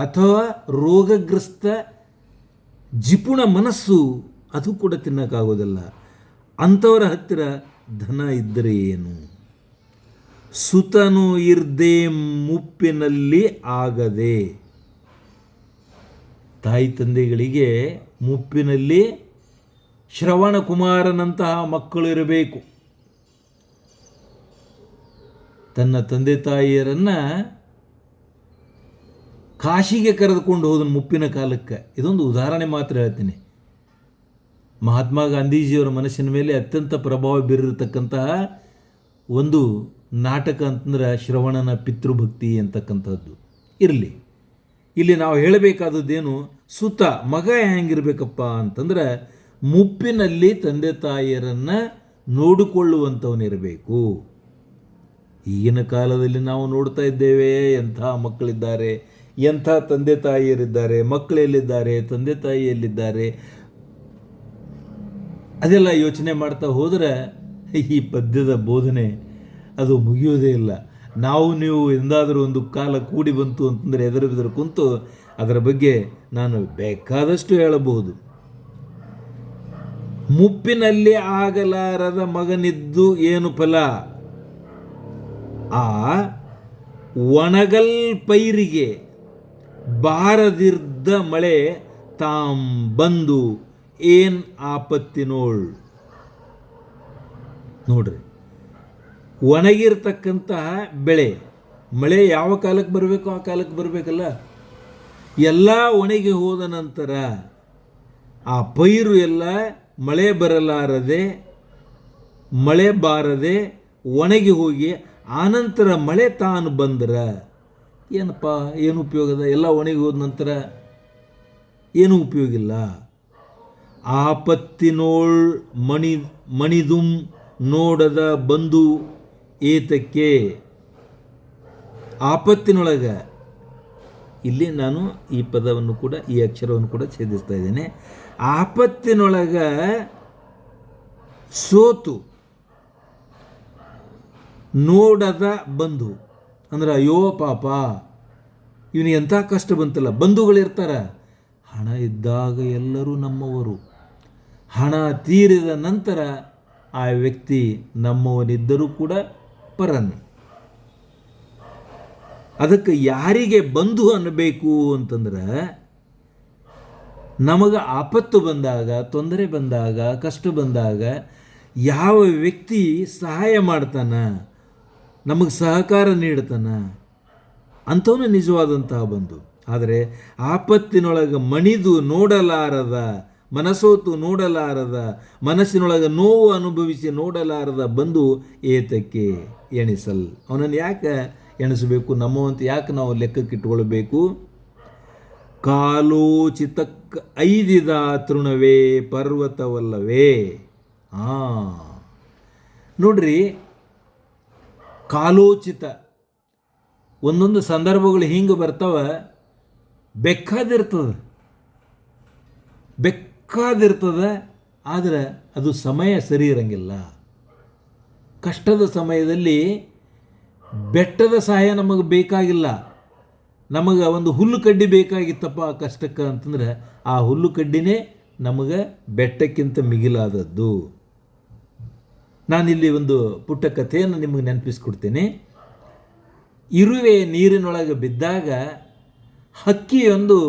ಅಥವಾ ರೋಗಗ್ರಸ್ತ ಜಿಪುಣ ಮನಸ್ಸು, ಅದು ಕೂಡ ತಿನ್ನಕ್ಕಾಗೋದಿಲ್ಲ. ಅಂಥವರ ಹತ್ತಿರ ಧನ ಇದ್ದರೆ ಏನು? ಸುತನು ಇರ್ದೆ ಮುಪ್ಪಿನಲ್ಲಿ ಆಗದೆ. ತಾಯಿ ತಂದೆಗಳಿಗೆ ಮುಪ್ಪಿನಲ್ಲಿ ಶ್ರವಣ ಕುಮಾರನಂತಹ ಮಕ್ಕಳು ಇರಬೇಕು. ತನ್ನ ತಂದೆ ತಾಯಿಯರನ್ನು ಕಾಶಿಗೆ ಕರೆದುಕೊಂಡು ಹೋದನು ಮುಪ್ಪಿನ ಕಾಲಕ್ಕೆ. ಇದೊಂದು ಉದಾಹರಣೆ ಮಾತ್ರ ಹೇಳ್ತೀನಿ. ಮಹಾತ್ಮ ಗಾಂಧೀಜಿಯವರ ಮನಸ್ಸಿನ ಮೇಲೆ ಅತ್ಯಂತ ಪ್ರಭಾವ ಬೀರಿರತಕ್ಕಂತಹ ಒಂದು ನಾಟಕ ಅಂತಂದ್ರೆ ಶ್ರವಣನ ಪಿತೃಭಕ್ತಿ ಅಂತಕ್ಕಂಥದ್ದು. ಇರಲಿ, ಇಲ್ಲಿ ನಾವು ಹೇಳಬೇಕಾದದ್ದೇನು, ಸುತ ಮಗ ಹೆಂಗಿರ್ಬೇಕಪ್ಪ ಅಂತಂದ್ರೆ ಮುಪ್ಪಿನಲ್ಲಿ ತಂದೆ ತಾಯಿಯರನ್ನು ನೋಡಿಕೊಳ್ಳುವಂಥವನಿರಬೇಕು. ಈಗಿನ ಕಾಲದಲ್ಲಿ ನಾವು ನೋಡ್ತಾ ಇದ್ದೇವೆ, ಎಂಥ ಮಕ್ಕಳಿದ್ದಾರೆ, ಎಂಥ ತಂದೆ ತಾಯಿಯರಿದ್ದಾರೆ, ಮಕ್ಕಳೆಲ್ಲಿದ್ದಾರೆ, ತಂದೆ ತಾಯಿಯಲ್ಲಿದ್ದಾರೆ. ಅದೆಲ್ಲ ಯೋಚನೆ ಮಾಡ್ತಾ ಹೋದರೆ ಈ ಪದ್ಯದ ಬೋಧನೆ ಅದು ಮುಗಿಯೋದೇ ಇಲ್ಲ. ನಾವು ನೀವು ಎಂದಾದರೂ ಒಂದು ಕಾಲ ಕೂಡಿ ಬಂತು ಅಂತಂದರೆ ಎದುರು ಕುಂತು ಅದರ ಬಗ್ಗೆ ನಾನು ಬೇಕಾದಷ್ಟು ಹೇಳಬಹುದು. ಮುಪ್ಪಿನಲ್ಲಿ ಆಗಲಾರದ ಮಗನಿದ್ದು ಏನು ಫಲ, ಆ ಒಣಗಲ್ ಪೈರಿಗೆ ಬಾರದಿರ್ದ ಮಳೆ ತಾಂ ಬಂದು ಏನ್ ಆಪತ್ತಿನೋಳ್. ನೋಡ್ರಿ, ಒಣಗಿರ್ತಕ್ಕಂತಹ ಬೆಳೆ, ಮಳೆ ಯಾವ ಕಾಲಕ್ಕೆ ಬರಬೇಕು ಆ ಕಾಲಕ್ಕೆ ಬರಬೇಕಲ್ಲ. ಎಲ್ಲ ಒಣಗಿ ಹೋದ ನಂತರ ಆ ಪೈರು ಎಲ್ಲ ಮಳೆ ಬರಲಾರದೆ, ಮಳೆ ಬಾರದೆ ಒಣಗಿ ಹೋಗಿ ಆನಂತರ ಮಳೆ ತಾನು ಬಂದ್ರೆ ಏನಪ್ಪ, ಏನು ಉಪಯೋಗದ? ಎಲ್ಲ ಒಣಗಿ ಹೋದ ನಂತರ ಏನೂ ಉಪಯೋಗ ಇಲ್ಲ. ಆಪತ್ತಿನೋಳ್ ಮಣಿದುಂ ನೋಡದ ಬಂದು ಏತಕ್ಕೆ. ಆಪತ್ತಿನೊಳಗೆ, ಇಲ್ಲಿ ನಾನು ಈ ಪದವನ್ನು ಕೂಡ, ಈ ಅಕ್ಷರವನ್ನು ಕೂಡ ಛೇದಿಸ್ತಾ ಇದ್ದೇನೆ. ಆಪತ್ತಿನೊಳಗೆ ಸೋತು ನೋಡದ ಬಂಧು ಅಂದ್ರೆ ಅಯ್ಯೋ ಪಾಪ ಇವನಿಗೆ ಎಂಥ ಕಷ್ಟ ಬಂತಲ್ಲ. ಬಂಧುಗಳಿರ್ತಾರೆ, ಹಣ ಇದ್ದಾಗ ಎಲ್ಲರೂ ನಮ್ಮವರು, ಹಣ ತೀರಿದ ನಂತರ ಆ ವ್ಯಕ್ತಿ ನಮ್ಮವನಿದ್ದರೂ ಕೂಡ ಪರನು. ಅದಕ್ಕೆ ಯಾರಿಗೆ ಬಂಧು ಅನ್ನಬೇಕು ಅಂತಂದ್ರೆ, ನಮಗೆ ಆಪತ್ತು ಬಂದಾಗ, ತೊಂದರೆ ಬಂದಾಗ, ಕಷ್ಟ ಬಂದಾಗ ಯಾವ ವ್ಯಕ್ತಿ ಸಹಾಯ ಮಾಡ್ತಾನ, ನಮಗೆ ಸಹಕಾರ ನೀಡ್ತಾನ, ಅಂಥವನು ನಿಜವಾದಂತಹ ಬಂಧು. ಆದರೆ ಆಪತ್ತಿನೊಳಗೆ ಮಣಿದು ನೋಡಲಾರದ, ಮನಸೋತು ನೋಡಲಾರದ, ಮನಸ್ಸಿನೊಳಗೆ ನೋವು ಅನುಭವಿಸಿ ನೋಡಲಾರದ ಬಂಧು ಏತಕ್ಕೆ ಎಣಿಸಲ್. ಅವನನ್ನು ಯಾಕೆ ಎಣಿಸಬೇಕು, ನಮ್ಮವಂತ ಯಾಕೆ ನಾವು ಲೆಕ್ಕಕ್ಕಿಟ್ಟುಕೊಳ್ಬೇಕು? ಕಾಲೋಚಿತಕ್ಕೆ ಐದಿದ ತೃಣವೇ ಪರ್ವತವಲ್ಲವೇ. ನೋಡ್ರಿ, ಕಾಲೋಚಿತ ಒಂದೊಂದು ಸಂದರ್ಭಗಳು ಹಿಂಗೆ ಬರ್ತಾವೆ, ಬೇಕಾದಿರ್ತದೆ, ಆದರೆ ಅದು ಸಮಯ ಸರಿ ಇರಂಗಿಲ್ಲ. ಕಷ್ಟದ ಸಮಯದಲ್ಲಿ ಬೆಟ್ಟದ ಸಹಾಯ ನಮಗೆ ಬೇಕಾಗಿಲ್ಲ. ನಮಗೆ ಒಂದು ಹುಲ್ಲು ಕಡ್ಡಿ ಬೇಕಾಗಿತ್ತಪ್ಪ ಕಷ್ಟಕ್ಕೆ ಅಂತಂದ್ರೆ, ಆ ಹುಲ್ಲು ಕಡ್ಡಿನೇ ನಮಗೆ ಬೆಟ್ಟಕ್ಕಿಂತ ಮಿಗಿಲಾದದ್ದು. ನಾನಿಲ್ಲಿ ಒಂದು ಪುಟ್ಟ ಕಥೆಯನ್ನು ನಿಮಗೆ ನೆನಪಿಸ್ಕೊಡ್ತೇನೆ. ಇರುವೆ ನೀರಿನೊಳಗೆ ಬಿದ್ದಾಗ ಹಕ್ಕಿಯೊಂದು,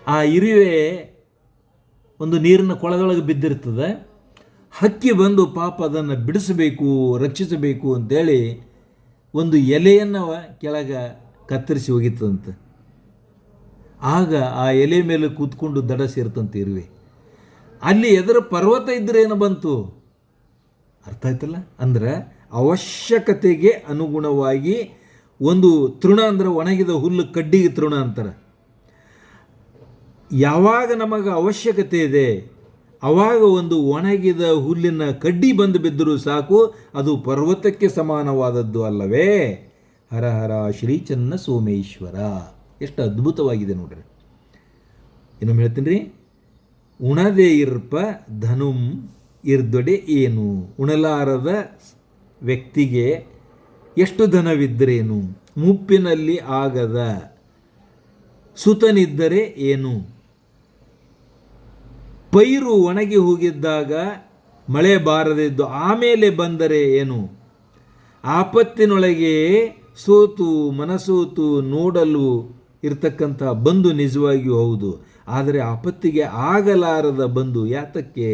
ಆ ಇರುವೆ ಒಂದು ನೀರಿನ ಕೊಳದೊಳಗೆ ಬಿದ್ದಿರ್ತದೆ. ಹಕ್ಕಿ ಬಂದು ಪಾಪ ಅದನ್ನು ಬಿಡಿಸಬೇಕು, ರಕ್ಷಿಸಬೇಕು ಅಂತೇಳಿ ಒಂದು ಎಲೆಯನ್ನು ಕೆಳಗೆ ಕತ್ತರಿಸಿ ಹೋಗಿತ್ತಂತೆ. ಆಗ ಆ ಎಲೆ ಮೇಲೆ ಕೂತ್ಕೊಂಡು ದಡ ಸೇರ್ತಂತೆ ಇರುವೆ. ಅಲ್ಲಿ ಎದುರು ಪರ್ವತ ಇದ್ರೆ ಏನು ಬಂತು? ಅರ್ಥ ಆಯ್ತಲ್ಲ? ಅಂದ್ರೆ ಅವಶ್ಯಕತೆಗೆ ಅನುಗುಣವಾಗಿ ಒಂದು ತೃಣ, ಅಂದ್ರೆ ಒಣಗಿದ ಹುಲ್ಲು ಕಡ್ಡಿಗೆ ತೃಣ ಅಂತಾರೆ. ಯಾವಾಗ ನಮಗೆ ಅವಶ್ಯಕತೆ ಇದೆ ಆವಾಗ ಒಂದು ಒಣಗಿದ ಹುಲ್ಲಿನ ಕಡ್ಡಿ ಬಂದು ಬಿದ್ದರೂ ಸಾಕು, ಅದು ಪರ್ವತಕ್ಕೆ ಸಮಾನವಾದದ್ದು ಅಲ್ಲವೇ? ಹರ ಹರ ಶ್ರೀ ಚನ್ನ ಸೋಮೇಶ್ವರ. ಎಷ್ಟು ಅದ್ಭುತವಾಗಿದೆ ನೋಡ್ರಿ. ಇನ್ನೊಮ್ಮೆ ಹೇಳ್ತೀನಿ ರೀ. ಉಣದೇ ಇರ್ಪ ಧನುಂ ಇರ್ದೊಡೆ ಏನು. ಉಣಲಾರದ ವ್ಯಕ್ತಿಗೆ ಎಷ್ಟು ಧನವಿದ್ದರೇನು, ಮುಪ್ಪಿನಲ್ಲಿ ಆಗದ ಸುತನಿದ್ದರೆ ಏನು. ಪೈರು ಒಣಗಿ ಹೋಗಿದ್ದಾಗ ಮಳೆ ಬಾರದಿದ್ದು ಆಮೇಲೆ ಬಂದರೆ ಏನು. ಆಪತ್ತಿನೊಳಗೆ ಸೋತು ಮನಸೋತು ನೋಡಲು ಇರ್ತಕ್ಕಂಥ ಬಂಧು ನಿಜವಾಗಿಯೂ ಹೌದು. ಆದರೆ ಆಪತ್ತಿಗೆ ಆಗಲಾರದ ಬಂಧು ಯಾತಕ್ಕೆ?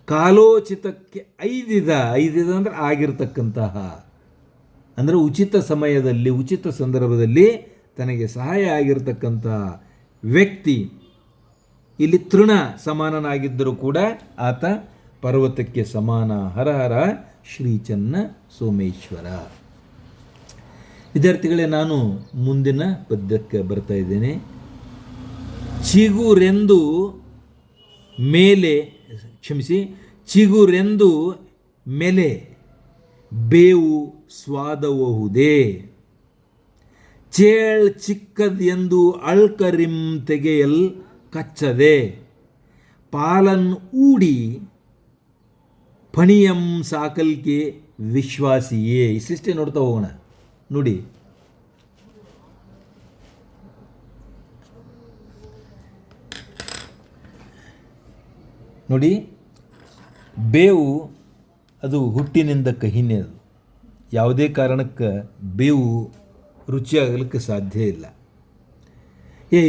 ಕಾಲೋಚಿತಕ್ಕೆ ಐದಿದ ಅಂದರೆ ಆಗಿರ್ತಕ್ಕಂತಹ, ಅಂದರೆ ಉಚಿತ ಸಮಯದಲ್ಲಿ ಉಚಿತ ಸಂದರ್ಭದಲ್ಲಿ ತನಗೆ ಸಹಾಯ ಆಗಿರ್ತಕ್ಕಂತಹ ವ್ಯಕ್ತಿ ಇಲ್ಲಿ ತೃಣ ಸಮಾನನಾಗಿದ್ದರೂ ಕೂಡ ಆತ ಪರ್ವತಕ್ಕೆ ಸಮಾನ. ಹರ ಹರ ಶ್ರೀ ಚನ್ನ ಸೋಮೇಶ್ವರ. ವಿದ್ಯಾರ್ಥಿಗಳೇ, ನಾನು ಮುಂದಿನ ಪದ್ಯಕ್ಕೆ ಬರ್ತಾ ಇದ್ದೇನೆ. ಚಿಗುರೆಂದು ಮೇಲೆ ಬೇವು ಸ್ವಾದಬಹುದೇ. ಚೇಳ್ ಚಿಕ್ಕದೆಂದು ಅಳ್ಕರಿಂ ತೆಗೆಯಲ್ ಕಚ್ಚದೆ. ಪಾಲನ್ ಊಡಿ ಫಣಿಯಂ ಸಾಕಲ್ಕೆ ವಿಶ್ವಾಸಿಯೇ. ಇಷ್ಟಿಷ್ಟೇ ನೋಡ್ತಾ ಹೋಗೋಣ. ನೋಡಿ, ಬೇವು ಅದು ಹುಟ್ಟಿನಿಂದ ಕಹಿನೇ. ಅದು ಯಾವುದೇ ಕಾರಣಕ್ಕೆ ಬೇವು ರುಚಿಯಾಗಲಿಕ್ಕೆ ಸಾಧ್ಯ ಇಲ್ಲ.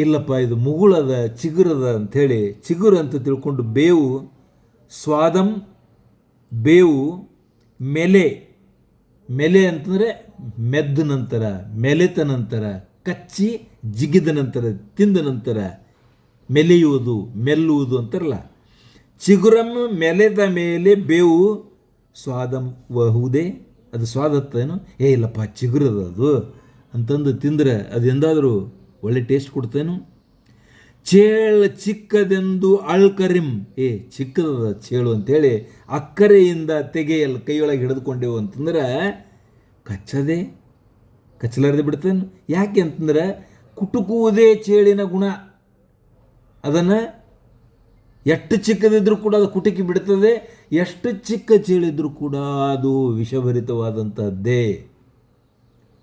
ಇಲ್ಲಪ್ಪ ಇದು ಮುಗುಳದ ಚಿಗುರದ ಅಂಥೇಳಿ ಚಿಗುರು ಅಂತ ತಿಳ್ಕೊಂಡು ಬೇವು ಸ್ವಾದಂ, ಬೇವು ಮೆಲೆ ಅಂತಂದರೆ ಮೆದ್ದ ನಂತರ, ಮೆಲೆತ ನಂತರ, ಕಚ್ಚಿ ಜಿಗಿದ ನಂತರ, ತಿಂದ ನಂತರ ಮೆಲೆಯುವುದು, ಮೆಲ್ಲುವುದು ಅಂತಾರಲ್ಲ. ಚಿಗುರನ್ನು ಮೆಲೆದ ಮೇಲೆ ಬೇವು ಸ್ವಾದಂ ಬಹುದೇ. ಅದು ಸ್ವಾದತ್ತೇನು? ಇಲ್ಲಪ್ಪ ಚಿಗುರದ ಅದು ಅಂತಂದು ತಿಂದರೆ ಅದು ಎಂದಾದರೂ ಒಳ್ಳೆ ಟೇಸ್ಟ್ ಕೊಡ್ತೇನು? ಚೇಳು ಚಿಕ್ಕದೆಂದು ಅಳ್ಕರಿಂ. ಚಿಕ್ಕದ ಚೇಳು ಅಂತೇಳಿ ಅಕ್ಕರೆಯಿಂದ ತೆಗೆಯಲ್ ಕೈಯೊಳಗೆ ಹಿಡಿದುಕೊಂಡೆವು ಅಂತಂದ್ರೆ ಕಚ್ಚಲಾರದೆ ಬಿಡ್ತೇನೆ. ಯಾಕೆ ಅಂತಂದ್ರೆ ಕುಟುಕುವುದೇ ಚೇಳಿನ ಗುಣ. ಅದನ್ನು ಎಷ್ಟು ಚಿಕ್ಕದಿದ್ರೂ ಕೂಡ ಅದು ಕುಟುಕಿ ಬಿಡ್ತದೆ. ಎಷ್ಟು ಚಿಕ್ಕ ಚೇಳಿದ್ರೂ ಕೂಡ ಅದು ವಿಷಭರಿತವಾದಂಥದ್ದೇ.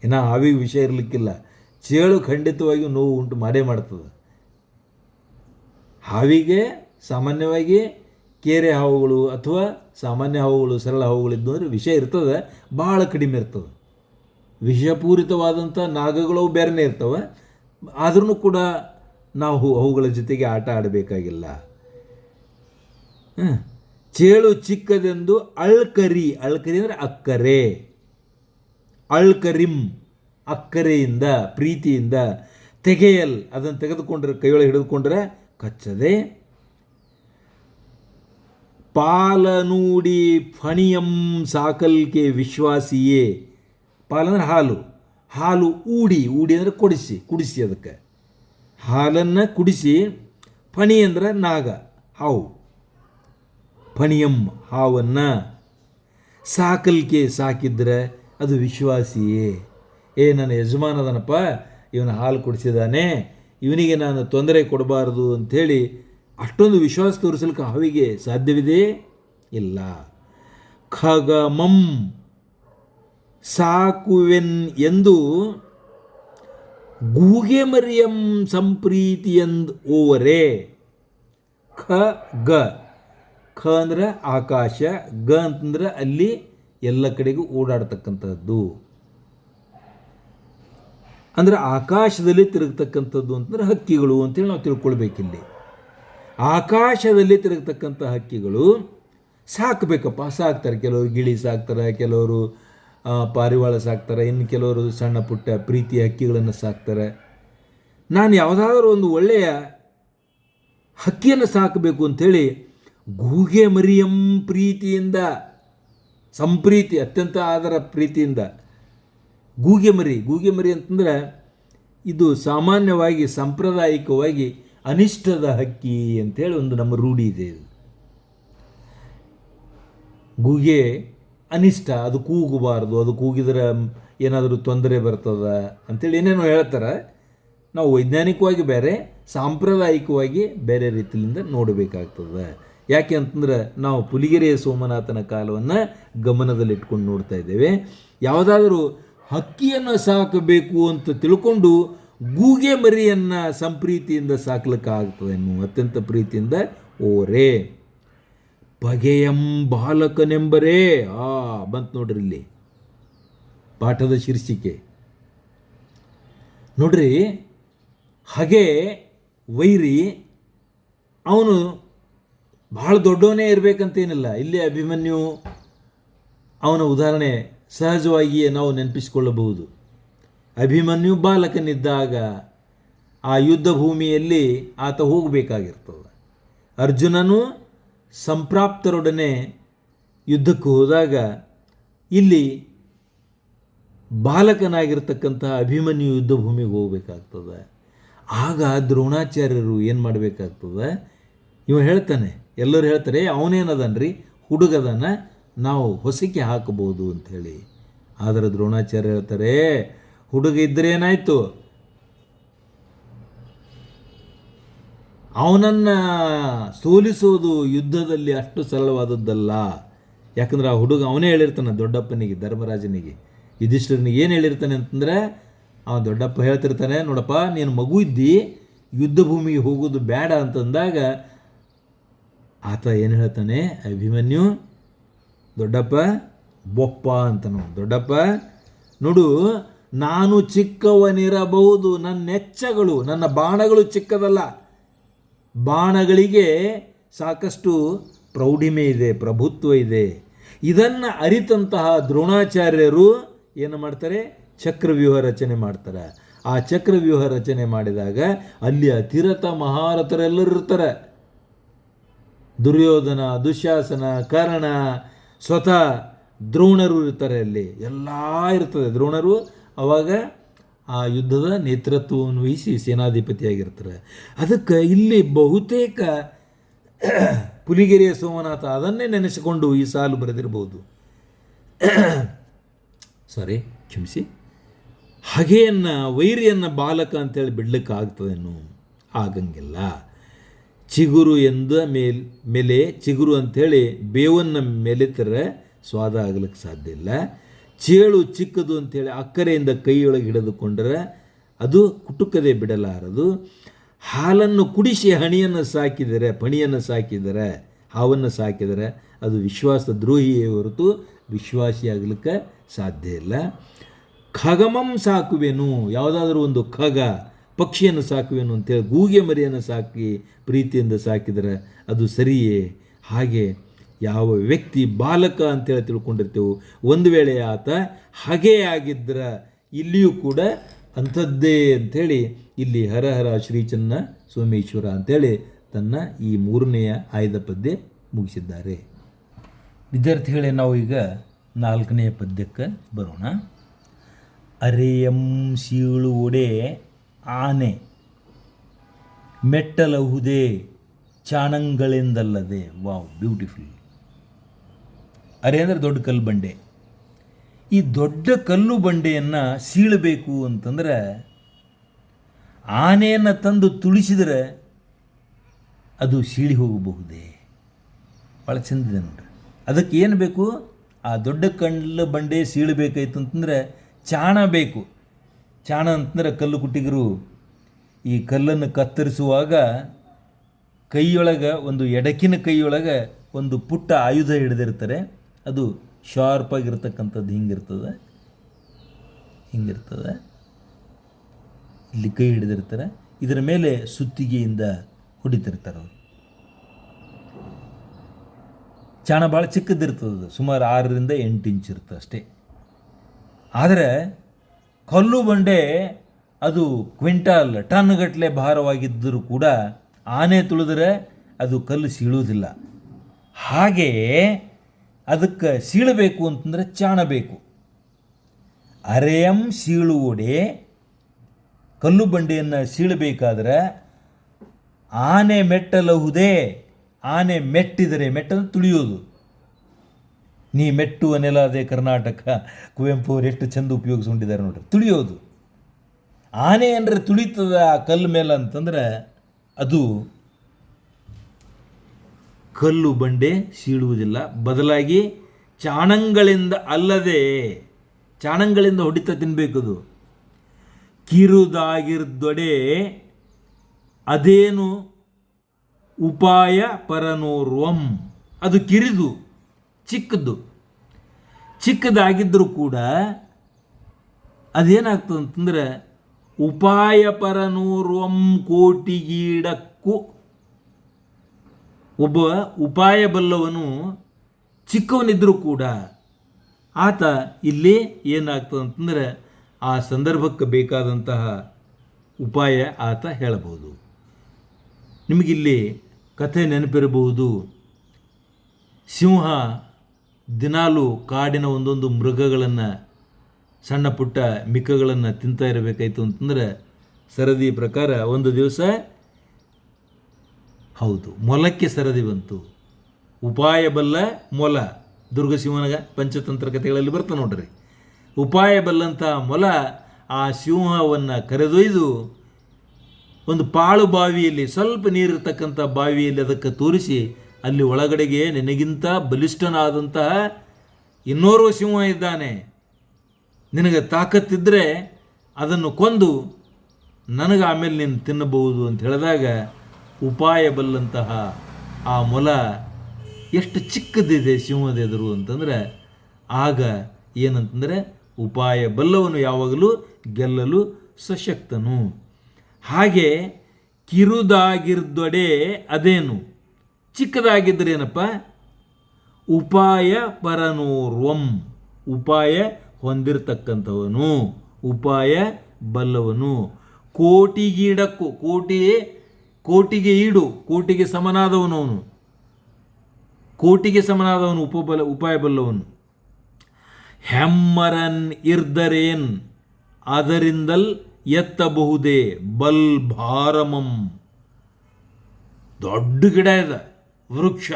ಇನ್ನು ಹಾವಿಗೆ ವಿಷ ಇರಲಿಕ್ಕಿಲ್ಲ. ಚೇಳು ಖಂಡಿತವಾಗಿಯೂ ನೋವು ಉಂಟು ಮಾಡೇ ಮಾಡ್ತದೆ. ಹಾವಿಗೆ ಸಾಮಾನ್ಯವಾಗಿ ಕೇರೆ ಹಾವುಗಳು ಅಥವಾ ಸಾಮಾನ್ಯ ಹಾವುಗಳು, ಸರಳ ಹಾವುಗಳಿದ್ದು ಅಂದರೆ ವಿಷ ಇರ್ತದೆ, ಭಾಳ ಕಡಿಮೆ ಇರ್ತದೆ. ವಿಷಪೂರಿತವಾದಂಥ ನಾಗಗಳು ಬೇರೆನೇ ಇರ್ತವೆ. ಆದ್ರೂ ಕೂಡ ನಾವು ಅವುಗಳ ಜೊತೆಗೆ ಆಟ ಆಡಬೇಕಾಗಿಲ್ಲ. ಚೇಳು ಚಿಕ್ಕದೆಂದು ಅಳ್ಕರಿ ಅಂದರೆ ಅಕ್ಕರೆ, ಅಳ್ಕರಿಂ ಅಕ್ಕರೆಯಿಂದ ಪ್ರೀತಿಯಿಂದ, ತೆಗೆಯಲ್ ಅದನ್ನು ತೆಗೆದುಕೊಂಡ್ರೆ ಕೈಯೊಳಗೆ ಹಿಡಿದುಕೊಂಡ್ರೆ ಕಚ್ಚದೆ, ಪಾಲನೂಡಿ ಫಣಿಯಂ ಸಾಕಲ್ಕೆ ವಿಶ್ವಾಸಿಯೇ, ಪಾಲಂದ್ರೆ ಹಾಲು, ಹಾಲು ಊಡಿ ಅಂದರೆ ಕುಡಿಸಿ ಅದಕ್ಕೆ ಹಾಲನ್ನು ಕುಡಿಸಿ, ಫಣಿ ಅಂದ್ರೆ ನಾಗ ಹಾವು, ಫಣಿಯಂ ಹಾವನ್ನು, ಸಾಕಲ್ಕೆ ಸಾಕಿದ್ರೆ ಅದು ವಿಶ್ವಾಸಿಯೇ, ನನ್ನ ಯಜಮಾನದನಪ್ಪ ಇವನು ಹಾಲು ಕುಡಿಸಿದಾನೆ, ಇವನಿಗೆ ನಾನು ತೊಂದರೆ ಕೊಡಬಾರದು ಅಂಥೇಳಿ ಅಷ್ಟೊಂದು ವಿಶ್ವಾಸ ತೋರಿಸಲಿಕ್ಕೆ ಹಾವಿಗೆ ಸಾಧ್ಯವಿದೆ ಇಲ್ಲ. ಖಗಮಂ ಸಾಕುವೆನ್ ಎಂದು ಗೂಗೆ ಮರಿಯಂ ಸಂಪ್ರೀತಿಯಂದ್ ಓವರೇ. ಖ ಅಂದ್ರೆ ಆಕಾಶ, ಗ ಅಂತಂದ್ರೆ ಅಲ್ಲಿ ಎಲ್ಲ ಕಡೆಗೂ ಓಡಾಡ್ತಕ್ಕಂಥದ್ದು, ಅಂದರೆ ಆಕಾಶದಲ್ಲಿ ತಿರುಗತಕ್ಕಂಥದ್ದು ಅಂತಂದ್ರೆ ಹಕ್ಕಿಗಳು ಅಂತೇಳಿ ನಾವು ತಿಳ್ಕೊಳ್ಬೇಕಿಲ್ಲಿ. ಆಕಾಶದಲ್ಲಿ ತಿರುಗತಕ್ಕಂಥ ಹಕ್ಕಿಗಳು ಸಾಕಬೇಕಪ್ಪ, ಸಾಕ್ತಾರೆ. ಕೆಲವರು ಗಿಳಿ ಸಾಕ್ತಾರೆ, ಕೆಲವರು ಪಾರಿವಾಳ ಸಾಕ್ತಾರೆ, ಇನ್ನು ಕೆಲವರು ಸಣ್ಣ ಪುಟ್ಟ ಪ್ರೀತಿ ಹಕ್ಕಿಗಳನ್ನು ಸಾಕ್ತಾರೆ. ನಾನು ಯಾವುದಾದ್ರೂ ಒಂದು ಒಳ್ಳೆಯ ಹಕ್ಕಿಯನ್ನು ಸಾಕಬೇಕು ಅಂಥೇಳಿ ಗೂಗೆ ಮರಿಯಂ ಪ್ರೀತಿಯಿಂದ, ಸಂಪ್ರೀತಿ ಅತ್ಯಂತ ಆದರ ಪ್ರೀತಿಯಿಂದ ಗೂಗೆ ಮರಿ ಅಂತಂದ್ರೆ ಇದು ಸಾಮಾನ್ಯವಾಗಿ ಸಾಂಪ್ರದಾಯಿಕವಾಗಿ ಅನಿಷ್ಟದ ಹಕ್ಕಿ ಅಂಥೇಳಿ ಒಂದು ನಮ್ಮ ರೂಢಿ ಇದೆ. ಗೂಗೆ ಅನಿಷ್ಟ, ಅದು ಕೂಗಬಾರ್ದು, ಅದು ಕೂಗಿದ್ರೆ ಏನಾದರೂ ತೊಂದರೆ ಬರ್ತದೆ ಅಂಥೇಳಿ ಏನೇನೋ ಹೇಳ್ತಾರೆ. ನಾವು ವೈಜ್ಞಾನಿಕವಾಗಿ ಬೇರೆ, ಸಾಂಪ್ರದಾಯಿಕವಾಗಿ ಬೇರೆ ರೀತಿಯಿಂದ ನೋಡಬೇಕಾಗ್ತದೆ. ಯಾಕೆ ಅಂತಂದ್ರೆ ನಾವು ಪುಲಿಗೆರೆಯ ಸೋಮನಾಥನ ಕಾಲವನ್ನು ಗಮನದಲ್ಲಿಟ್ಕೊಂಡು ನೋಡ್ತಾ ಇದ್ದೇವೆ. ಯಾವುದಾದರೂ ಹಕ್ಕಿಯನ್ನು ಸಾಕಬೇಕು ಅಂತ ತಿಳ್ಕೊಂಡು ಗೂಗೆ ಮರಿಯನ್ನು ಸಂಪ್ರೀತಿಯಿಂದ ಸಾಕ್ಲಿಕ್ಕಾಗ್ತದೆ ಎನ್ನುವ ಅತ್ಯಂತ ಪ್ರೀತಿಯಿಂದ ಓರೇ. ಬಗೆಯಂ ಬಾಲಕನೆಂಬರೇ, ಬಂತು ನೋಡ್ರಿ ಇಲ್ಲಿ ಪಾಠದ ಶೀರ್ಷಿಕೆ ನೋಡ್ರಿ. ಹಾಗೆ ವೈರಿ ಅವನು ಭಾಳ ದೊಡ್ಡವನೇ ಇರಬೇಕಂತೇನಿಲ್ಲ. ಇಲ್ಲಿ ಅಭಿಮನ್ಯು ಅವನ ಉದಾಹರಣೆ ಸಹಜವಾಗಿಯೇ ನಾವು ನೆನಪಿಸಿಕೊಳ್ಳಬಹುದು. ಅಭಿಮನ್ಯು ಬಾಲಕನಿದ್ದಾಗ ಆ ಯುದ್ಧ ಭೂಮಿಯಲ್ಲಿ ಆತ ಹೋಗಬೇಕಾಗಿರ್ತದೆ. ಅರ್ಜುನನು ಸಂಪ್ರಾಪ್ತರೊಡನೆ ಯುದ್ಧಕ್ಕೆ ಹೋದಾಗ ಇಲ್ಲಿ ಬಾಲಕನಾಗಿರ್ತಕ್ಕಂತಹ ಅಭಿಮನ್ಯು ಯುದ್ಧ ಭೂಮಿಗೆ ಹೋಗಬೇಕಾಗ್ತದೆ. ಆಗ ದ್ರೋಣಾಚಾರ್ಯರು ಏನು ಮಾಡಬೇಕಾಗ್ತದೆ, ಇವ ಹೇಳ್ತಾನೆ, ಎಲ್ಲರೂ ಹೇಳ್ತಾರೆ ಅವನೇನದನ್ರಿ ಹುಡುಗದನ, ನಾವು ಹೊಸಕ್ಕೆ ಹಾಕಬಹುದು ಅಂಥೇಳಿ. ಆದರೆ ದ್ರೋಣಾಚಾರ್ಯ ಹೇಳ್ತಾರೆ, ಹುಡುಗ ಇದ್ದರೆ ಏನಾಯಿತು, ಅವನನ್ನು ಸೋಲಿಸೋದು ಯುದ್ಧದಲ್ಲಿ ಅಷ್ಟು ಸರಳವಾದದ್ದಲ್ಲ. ಯಾಕಂದ್ರೆ ಆ ಹುಡುಗ ಅವನೇ ಹೇಳಿರ್ತಾನೆ ದೊಡ್ಡಪ್ಪನಿಗೆ, ಧರ್ಮರಾಜನಿಗೆ, ಯುಧಿಷ್ಠಿರನಿಗೆ ಏನು ಹೇಳಿರ್ತಾನೆ ಅಂತಂದರೆ, ಆ ದೊಡ್ಡಪ್ಪ ಹೇಳ್ತಿರ್ತಾನೆ, ನೋಡಪ್ಪ ನೀನು ಮಗು ಇದ್ದಿ, ಯುದ್ಧ ಭೂಮಿಗೆ ಹೋಗೋದು ಬೇಡ ಅಂತಂದಾಗ ಆತ ಏನು ಹೇಳ್ತಾನೆ, ಅಭಿಮನ್ಯು ದೊಡ್ಡಪ್ಪ ಬೊಪ್ಪ ಅಂತನೋ, ದೊಡ್ಡಪ್ಪ ನೋಡು ನಾನು ಚಿಕ್ಕವನಿರಬಹುದು, ನನ್ನ ನೆಚ್ಚಗಳು, ನನ್ನ ಬಾಣಗಳು ಚಿಕ್ಕದಲ್ಲ, ಬಾಣಗಳಿಗೆ ಸಾಕಷ್ಟು ಪ್ರೌಢಿಮೆ ಇದೆ, ಪ್ರಭುತ್ವ ಇದೆ. ಇದನ್ನು ಅರಿತಂತಹ ದ್ರೋಣಾಚಾರ್ಯರು ಏನು ಮಾಡ್ತಾರೆ, ಚಕ್ರವ್ಯೂಹ ರಚನೆ ಮಾಡ್ತಾರೆ. ಆ ಚಕ್ರವ್ಯೂಹ ರಚನೆ ಮಾಡಿದಾಗ ಅಲ್ಲಿ ಅತಿರಥ ಮಹಾರಥರೆಲ್ಲರೂ ಇರ್ತಾರೆ. ದುರ್ಯೋಧನ, ದುಶ್ಯಾಸನ, ಕರ್ಣ, ಸ್ವತಃ ದ್ರೋಣರು ಇರ್ತಾರೆ. ಅಲ್ಲಿ ಎಲ್ಲ ಇರ್ತದೆ. ದ್ರೋಣರು ಅವಾಗ ಆ ಯುದ್ಧದ ನೇತೃತ್ವವನ್ನು ವಹಿಸಿ ಸೇನಾಧಿಪತಿಯಾಗಿರ್ತಾರೆ. ಅದಕ್ಕೆ ಇಲ್ಲಿ ಬಹುತೇಕ ಪುಲಿಗೆರೆಯ ಸೋಮನಾಥ ಅದನ್ನೇ ನೆನೆಸಿಕೊಂಡು ಈ ಸಾಲು ಬರೆದಿರ್ಬೋದು. ಕ್ಷಮಿಸಿ. ಹಗೆಯನ್ನು, ವೈರಿಯನ್ನು ಬಾಲಕ ಅಂತೇಳಿ ಬಿಡ್ಲಿಕ್ಕೆ ಆಗ್ತದೇನು? ಆಗಂಗಿಲ್ಲ. ಚಿಗುರು ಎಂದ ಮೇಲೆ ಚಿಗುರು ಅಂಥೇಳಿ ಬೇವನ್ನು ಮೆಲಿತರೆ ಸ್ವಾದ ಆಗ್ಲಿಕ್ಕೆ ಸಾಧ್ಯ ಇಲ್ಲ. ಚೇಳು ಚಿಕ್ಕದು ಅಂಥೇಳಿ ಅಕ್ಕರೆಯಿಂದ ಕೈಯೊಳಗೆ ಹಿಡಿದುಕೊಂಡರೆ ಅದು ಕುಟುಕದೆ ಬಿಡಲಾರದು. ಹಾಲನ್ನು ಕುಡಿಸಿ ಪಣಿಯನ್ನು ಸಾಕಿದರೆ ಹಾವನ್ನು ಸಾಕಿದರೆ ಅದು ವಿಶ್ವಾಸ ದ್ರೋಹಿಯೇ ಹೊರತು ವಿಶ್ವಾಸಿಯಾಗಲಿಕ್ಕೆ ಸಾಧ್ಯ ಇಲ್ಲ. ಖಗಮಂ ಸಾಕುವೆನು, ಯಾವುದಾದ್ರೂ ಒಂದು ಪಕ್ಷಿಯನ್ನು ಸಾಕುವೆನು ಅಂತೇಳಿ ಗೂಗೆ ಮರಿಯನ್ನು ಸಾಕಿ ಪ್ರೀತಿಯಿಂದ ಸಾಕಿದರೆ ಅದು ಸರಿಯೇ. ಹಾಗೆ ಯಾವ ವ್ಯಕ್ತಿ ಬಾಲಕ ಅಂತೇಳಿ ತಿಳ್ಕೊಂಡಿರ್ತೇವೆ, ಒಂದು ವೇಳೆ ಆತ ಹಾಗೆಯಾಗಿದ್ದರೆ ಇಲ್ಲಿಯೂ ಕೂಡ ಅಂಥದ್ದೇ ಅಂಥೇಳಿ ಇಲ್ಲಿ ಹರಹರ ಶ್ರೀಚನ್ನ ಸೋಮೇಶ್ವರ ಅಂಥೇಳಿ ತನ್ನ ಈ 3ನೆಯ ಆಯ್ದ ಪದ್ಯ ಮುಗಿಸಿದ್ದಾರೆ. ವಿದ್ಯಾರ್ಥಿಗಳೇ, ನಾವು ಈಗ 4ನೆಯ ಪದ್ಯಕ್ಕೆ ಬರೋಣ. ಅರೆಯಂ ಸೀಳುವುಡೆ ಆನೆ ಮೆಟ್ಟಲಹುದೇ ಚಾಣಂಗಳಿಂದಲ್ಲದೆ. Wow, beautiful. ಅರೆ ಅಂದರೆ ದೊಡ್ಡ ಕಲ್ಲು ಬಂಡೆ. ಈ ದೊಡ್ಡ ಕಲ್ಲು ಬಂಡೆಯನ್ನು ಸೀಳಬೇಕು ಅಂತಂದ್ರೆ ಆನೆಯನ್ನು ತಂದು ತುಳಿಸಿದರೆ ಅದು ಸೀಳಿ ಹೋಗಬಹುದೇ? ಭಾಳ ಚೆಂದಿದೆ ನೋಡ್ರಿ. ಅದಕ್ಕೆ ಏನು ಬೇಕು? ಆ ದೊಡ್ಡ ಕಲ್ಲು ಬಂಡೆ ಸೀಳಬೇಕಾಯ್ತು ಅಂತಂದರೆ ಚಾಣ ಬೇಕು. ಚಾಣ ಅಂತಂದ್ರೆ ಕಲ್ಲು ಕುಟ್ಟಿಗರು ಈ ಕಲ್ಲನ್ನು ಕತ್ತರಿಸುವಾಗ ಕೈಯೊಳಗೆ ಒಂದು ಎಡಕಿನ ಕೈಯೊಳಗೆ ಒಂದು ಪುಟ್ಟ ಆಯುಧ ಹಿಡಿದಿರ್ತಾರೆ. ಅದು ಶಾರ್ಪಾಗಿರ್ತಕ್ಕಂಥದ್ದು ಹಿಂಗಿರ್ತದೆ. ಇಲ್ಲಿ ಕೈ ಹಿಡಿದಿರ್ತಾರೆ. ಇದರ ಮೇಲೆ ಸುತ್ತಿಗೆಯಿಂದ ಹೊಡಿತಿರ್ತಾರೆ ಅವರು. ಚಾಣ ಭಾಳ ಚಿಕ್ಕದಿರ್ತದೆ, ಸುಮಾರು 6ರಿಂದ 8 ಇಂಚ್ ಇರ್ತದೆ ಅಷ್ಟೇ. ಆದರೆ ಕಲ್ಲು ಬಂಡೆ ಅದು ಕ್ವಿಂಟಾಲ್ ಟನ್ಗಟ್ಟಲೆ ಭಾರವಾಗಿದ್ದರೂ ಕೂಡ ಆನೆ ತುಳಿದರೆ ಅದು ಕಲ್ಲು ಸೀಳುವುದಿಲ್ಲ. ಹಾಗೆಯೇ ಅದಕ್ಕೆ ಸೀಳಬೇಕು ಅಂತಂದರೆ ಚಾಣ ಬೇಕು. ಅರೆಯಂ ಸೀಳುವುಡೆ, ಕಲ್ಲು ಬಂಡೆಯನ್ನು ಸೀಳಬೇಕಾದ್ರೆ ಆನೆ ಮೆಟ್ಟಲಹುದೇ. ಆನೆ ಮೆಟ್ಟಿದರೆ, ಮೆಟ್ಟನ್ನು ತುಳಿಯೋದು. ನೀ ಮೆಟ್ಟುವ ನೆಲ ಅದೇ ಕರ್ನಾಟಕ, ಕುವೆಂಪು ಅವರು ಎಷ್ಟು ಚಂದ ಉಪಯೋಗಿಸ್ಕೊಂಡಿದ್ದಾರೆ ನೋಡ್ರಿ. ತುಳಿಯೋದು. ಆನೆ ಅಂದರೆ ತುಳಿತದ ಆ ಕಲ್ಲು ಮೇಲೆ ಅಂತಂದ್ರೆ ಅದು ಕಲ್ಲು ಬಂಡೆ ಸೀಳುವುದಿಲ್ಲ. ಬದಲಾಗಿ ಚಾಣಂಗಳಿಂದ ಅಲ್ಲದೆ, ಚಾಣಂಗಳಿಂದ ಹೊಡಿತ ತಿನ್ನಬೇಕದು. ಕಿರುದಾಗಿರ್ದೊಡೆ ಅದೇನು ಉಪಾಯ ಪರನೋರ್ವಂ. ಅದು ಕಿರಿದು, ಚಿಕ್ಕದಾಗಿದ್ದರೂ ಕೂಡ ಅದೇನಾಗ್ತದೆ ಅಂತಂದರೆ ಉಪಾಯ ಪರನೋರ್ವಂ ಕೋಟಿಗೀಡಕ್ಕೂ. ಒಬ್ಬ ಉಪಾಯ ಬಲ್ಲವನು ಚಿಕ್ಕವನಿದ್ದರೂ ಕೂಡ ಆತ ಇಲ್ಲಿ ಏನಾಗ್ತದೆ ಅಂತಂದರೆ ಆ ಸಂದರ್ಭಕ್ಕೆ ಬೇಕಾದಂತಹ ಉಪಾಯ ಆತ ಹೇಳಬಹುದು. ನಿಮಗಿಲ್ಲಿ ಕಥೆ ನೆನಪಿರಬಹುದು. ಸಿಂಹ ದಿನಾಲು ಕಾಡಿನ ಒಂದೊಂದು ಮೃಗಗಳನ್ನು, ಸಣ್ಣ ಪುಟ್ಟ ಮಿಕ್ಕಗಳನ್ನು ತಿಂತಾ ಇರಬೇಕಾಯ್ತು ಅಂತಂದರೆ ಸರದಿ ಪ್ರಕಾರ ಒಂದು ದಿವಸ ಮೊಲಕ್ಕೆ ಸರದಿ ಬಂತು. ಉಪಾಯ ಬಲ್ಲ ಮೊಲ, ದುರ್ಗಸಿಂಹನ ಪಂಚತಂತ್ರ ಕಥೆಗಳಲ್ಲಿ ಬರ್ತಾ ನೋಡ್ರಿ. ಉಪಾಯ ಬಲ್ಲಂಥ ಮೊಲ ಆ ಸಿಂಹವನ್ನು ಕರೆದೊಯ್ದು ಒಂದು ಪಾಳು ಬಾವಿಯಲ್ಲಿ, ಸ್ವಲ್ಪ ನೀರಿರ್ತಕ್ಕಂಥ ಬಾವಿಯಲ್ಲಿ ಅದಕ್ಕೆ ತೋರಿಸಿ, ಅಲ್ಲಿ ಒಳಗಡೆಗೆ ನಿನಗಿಂತ ಬಲಿಷ್ಠನಾದಂತಹ ಇನ್ನೋರ್ವ ಸಿಂಹ ಇದ್ದಾನೆ, ನಿನಗೆ ತಾಕತ್ತಿದ್ದರೆ ಅದನ್ನು ಕೊಂದು ನನಗೆ ಆಮೇಲೆ ನೀನು ತಿನ್ನಬಹುದು ಅಂತ ಹೇಳಿದಾಗ ಉಪಾಯ ಬಲ್ಲಂತಹ ಆ ಮೊಲ ಎಷ್ಟು ಚಿಕ್ಕದಿದೆ ಸಿಂಹದ ಎದುರು ಅಂತಂದರೆ ಆಗ ಏನಂತಂದರೆ ಉಪಾಯ ಬಲ್ಲವನು ಯಾವಾಗಲೂ ಗೆಲ್ಲಲು ಸಶಕ್ತನು. ಹಾಗೆ ಕಿರುದಾಗಿರ್ದೊಡೆ ಅದೇನು, ಚಿಕ್ಕದಾಗಿದ್ದರೇನಪ್ಪ, ಉಪಾಯ ಪರನೋರ್ವಂ, ಉಪಾಯ ಹೊಂದಿರತಕ್ಕಂಥವನು, ಉಪಾಯ ಬಲ್ಲವನು. ಕೋಟಿಗೀಡಕ್ಕೂ, ಕೋಟಿಗೆ ಈಡು, ಕೋಟಿಗೆ ಸಮನಾದವನು ಅವನು, ಕೋಟಿಗೆ ಸಮನಾದವನು ಉಪಾಯ ಬಲ್ಲವನು. ಹೆಮ್ಮರನ್ ಇರ್ದರೇನ್, ಅದರಿಂದಲ್ ಎತ್ತಬಹುದೇ ಬಲ್ ಭಾರಮಂ. ದೊಡ್ಡ ಗಿಡ ಇದೆ, ವೃಕ್ಷ,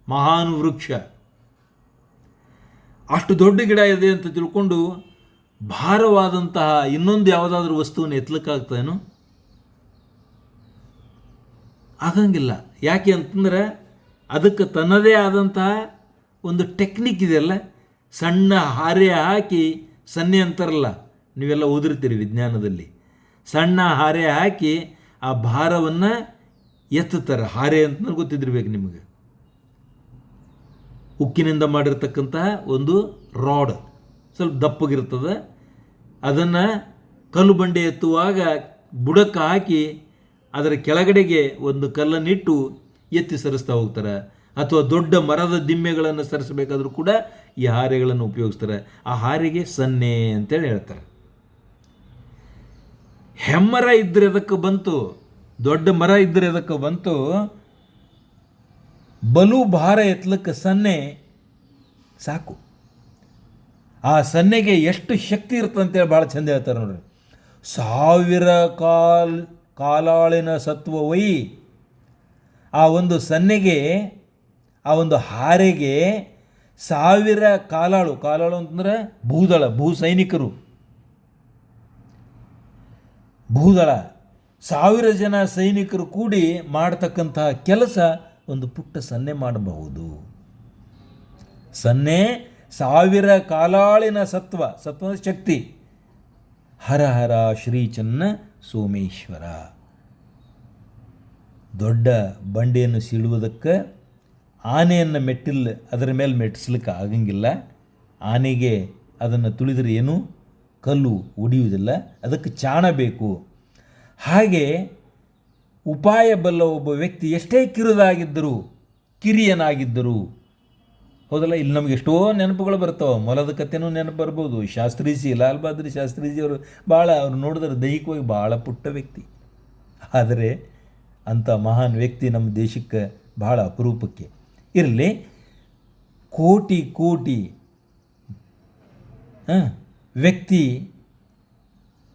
ಮಹಾನ್ ವೃಕ್ಷ. ಅಷ್ಟು ದೊಡ್ಡ ಗಿಡ ಇದೆ ಅಂತ ತಿಳ್ಕೊಂಡು ಭಾರವಾದಂತಹ ಇನ್ನೊಂದು ಯಾವುದಾದ್ರೂ ವಸ್ತುವನ್ನು ಎತ್ತಲಿಕ್ಕಾಗ್ತದೇನು? ಆಗಂಗಿಲ್ಲ. ಯಾಕೆ ಅಂತಂದ್ರೆ ಅದಕ್ಕೆ ತನ್ನದೇ ಆದಂತಹ ಒಂದು ಟೆಕ್ನಿಕ್ ಇದೆಯಲ್ಲ, ಸಣ್ಣ ಹಾರೆ ಹಾಕಿ ಸನ್ನೆ ಅಂತಾರಲ್ಲ, ನೀವೆಲ್ಲ ಓದಿರ್ತೀರಿ ವಿಜ್ಞಾನದಲ್ಲಿ. ಸಣ್ಣ ಹಾರೆ ಹಾಕಿ ಆ ಭಾರವನ್ನು ಎತ್ತುತ್ತಾರೆ. ಹಾರೆ ಅಂತ ಗೊತ್ತಿದ್ದಿರ್ಬೇಕು ನಿಮಗೆ. ಉಕ್ಕಿನಿಂದ ಮಾಡಿರ್ತಕ್ಕಂತಹ ಒಂದು ರಾಡ್, ಸ್ವಲ್ಪ ದಪ್ಪಗಿರ್ತದೆ. ಅದನ್ನು ಕಲ್ಲು ಬಂಡೆ ಎತ್ತುವಾಗ ಬುಡಕ್ಕೆ ಹಾಕಿ ಅದರ ಕೆಳಗಡೆಗೆ ಒಂದು ಕಲ್ಲನ್ನಿಟ್ಟು ಎತ್ತಿ ಸರಿಸ್ತಾ ಹೋಗ್ತಾರೆ. ಅಥವಾ ದೊಡ್ಡ ಮರದ ದಿಮ್ಮೆಗಳನ್ನು ಸರಿಸಬೇಕಾದ್ರೂ ಕೂಡ ಈ ಹಾರೆಗಳನ್ನು ಉಪಯೋಗಿಸ್ತಾರೆ. ಆ ಹಾರೆಗೆ ಸನ್ನೆ ಅಂತೇಳಿ ಹೇಳ್ತಾರೆ. ಹೆಮ್ಮರ ಇದ್ದರೆ ಅದಕ್ಕೆ ಬಂತು, ದೊಡ್ಡ ಮರ ಇದ್ದರೆ ಅದಕ್ಕೆ ಬಂತು, ಬಲು ಭಾರ ಎತ್ತಲಕ್ಕೆ ಸನ್ನೆ ಸಾಕು. ಆ ಸನ್ನೆಗೆ ಎಷ್ಟು ಶಕ್ತಿ ಇರ್ತಂತೇಳಿ ಭಾಳ ಚಂದ ಹೇಳ್ತಾರೆ ನೋಡ್ರಿ. 1000 ಕಾಲಾಳಿನ ಸತ್ವವೈ. ಆ ಒಂದು ಸನ್ನೆಗೆ, ಆ ಒಂದು ಹಾರೆಗೆ 1000 ಕಾಲಾಳು ಅಂತಂದ್ರೆ ಭೂದಳ, ಭೂ ಸೈನಿಕರು, ಭೂದಳ 1000 ಜನ ಸೈನಿಕರು ಕೂಡಿ ಮಾಡತಕ್ಕಂತಹ ಕೆಲಸ ಒಂದು ಪುಟ್ಟ ಸನ್ನೆ ಮಾಡಬಹುದು. ಸನ್ನೆ 1000 ಕಾಲಾಳಿನ ಸತ್ವ ಶಕ್ತಿ. ಹರ ಹರ ಶ್ರೀ ಚನ್ನ ಸೋಮೇಶ್ವರ. ದೊಡ್ಡ ಬಂಡೆಯನ್ನು ಸೀಳುವುದಕ್ಕೆ ಆನೆಯನ್ನು ಅದರ ಮೇಲೆ ಮೆಟ್ಟಿಸ್ಲಿಕ್ಕೆ ಆಗಂಗಿಲ್ಲ. ಆನೆಗೆ ಅದನ್ನು ತುಳಿದರೆ ಏನೂ ಕಲ್ಲು ಒಡೆಯುವುದಿಲ್ಲ, ಅದಕ್ಕೆ ಚಾಣ ಬೇಕು. ಹಾಗೆ ಉಪಾಯ ಬಲ್ಲ ಒಬ್ಬ ವ್ಯಕ್ತಿ ಎಷ್ಟೇ ಕಿರಿಯನಾಗಿದ್ದರು, ಹೌದಲ್ಲ. ಇಲ್ಲಿ ನಮಗೆ ಎಷ್ಟೋ ನೆನಪುಗಳು ಬರ್ತಾವೆ. ಮೊಲದ ಕಥೆನೂ ನೆನಪು ಬರ್ಬೋದು. ಲಾಲ್ ಬಹದ್ದೂರ್ ಶಾಸ್ತ್ರೀಜಿಯವರು ಅವ್ರು ನೋಡಿದ್ರೆ ದೈಹಿಕವಾಗಿ ಭಾಳ ಪುಟ್ಟ ವ್ಯಕ್ತಿ. ಆದರೆ ಅಂಥ ಮಹಾನ್ ವ್ಯಕ್ತಿ ನಮ್ಮ ದೇಶಕ್ಕೆ ಭಾಳ ಅಪರೂಪಕ್ಕೆ. ಇರಲಿ, ಕೋಟಿ ವ್ಯಕ್ತಿ,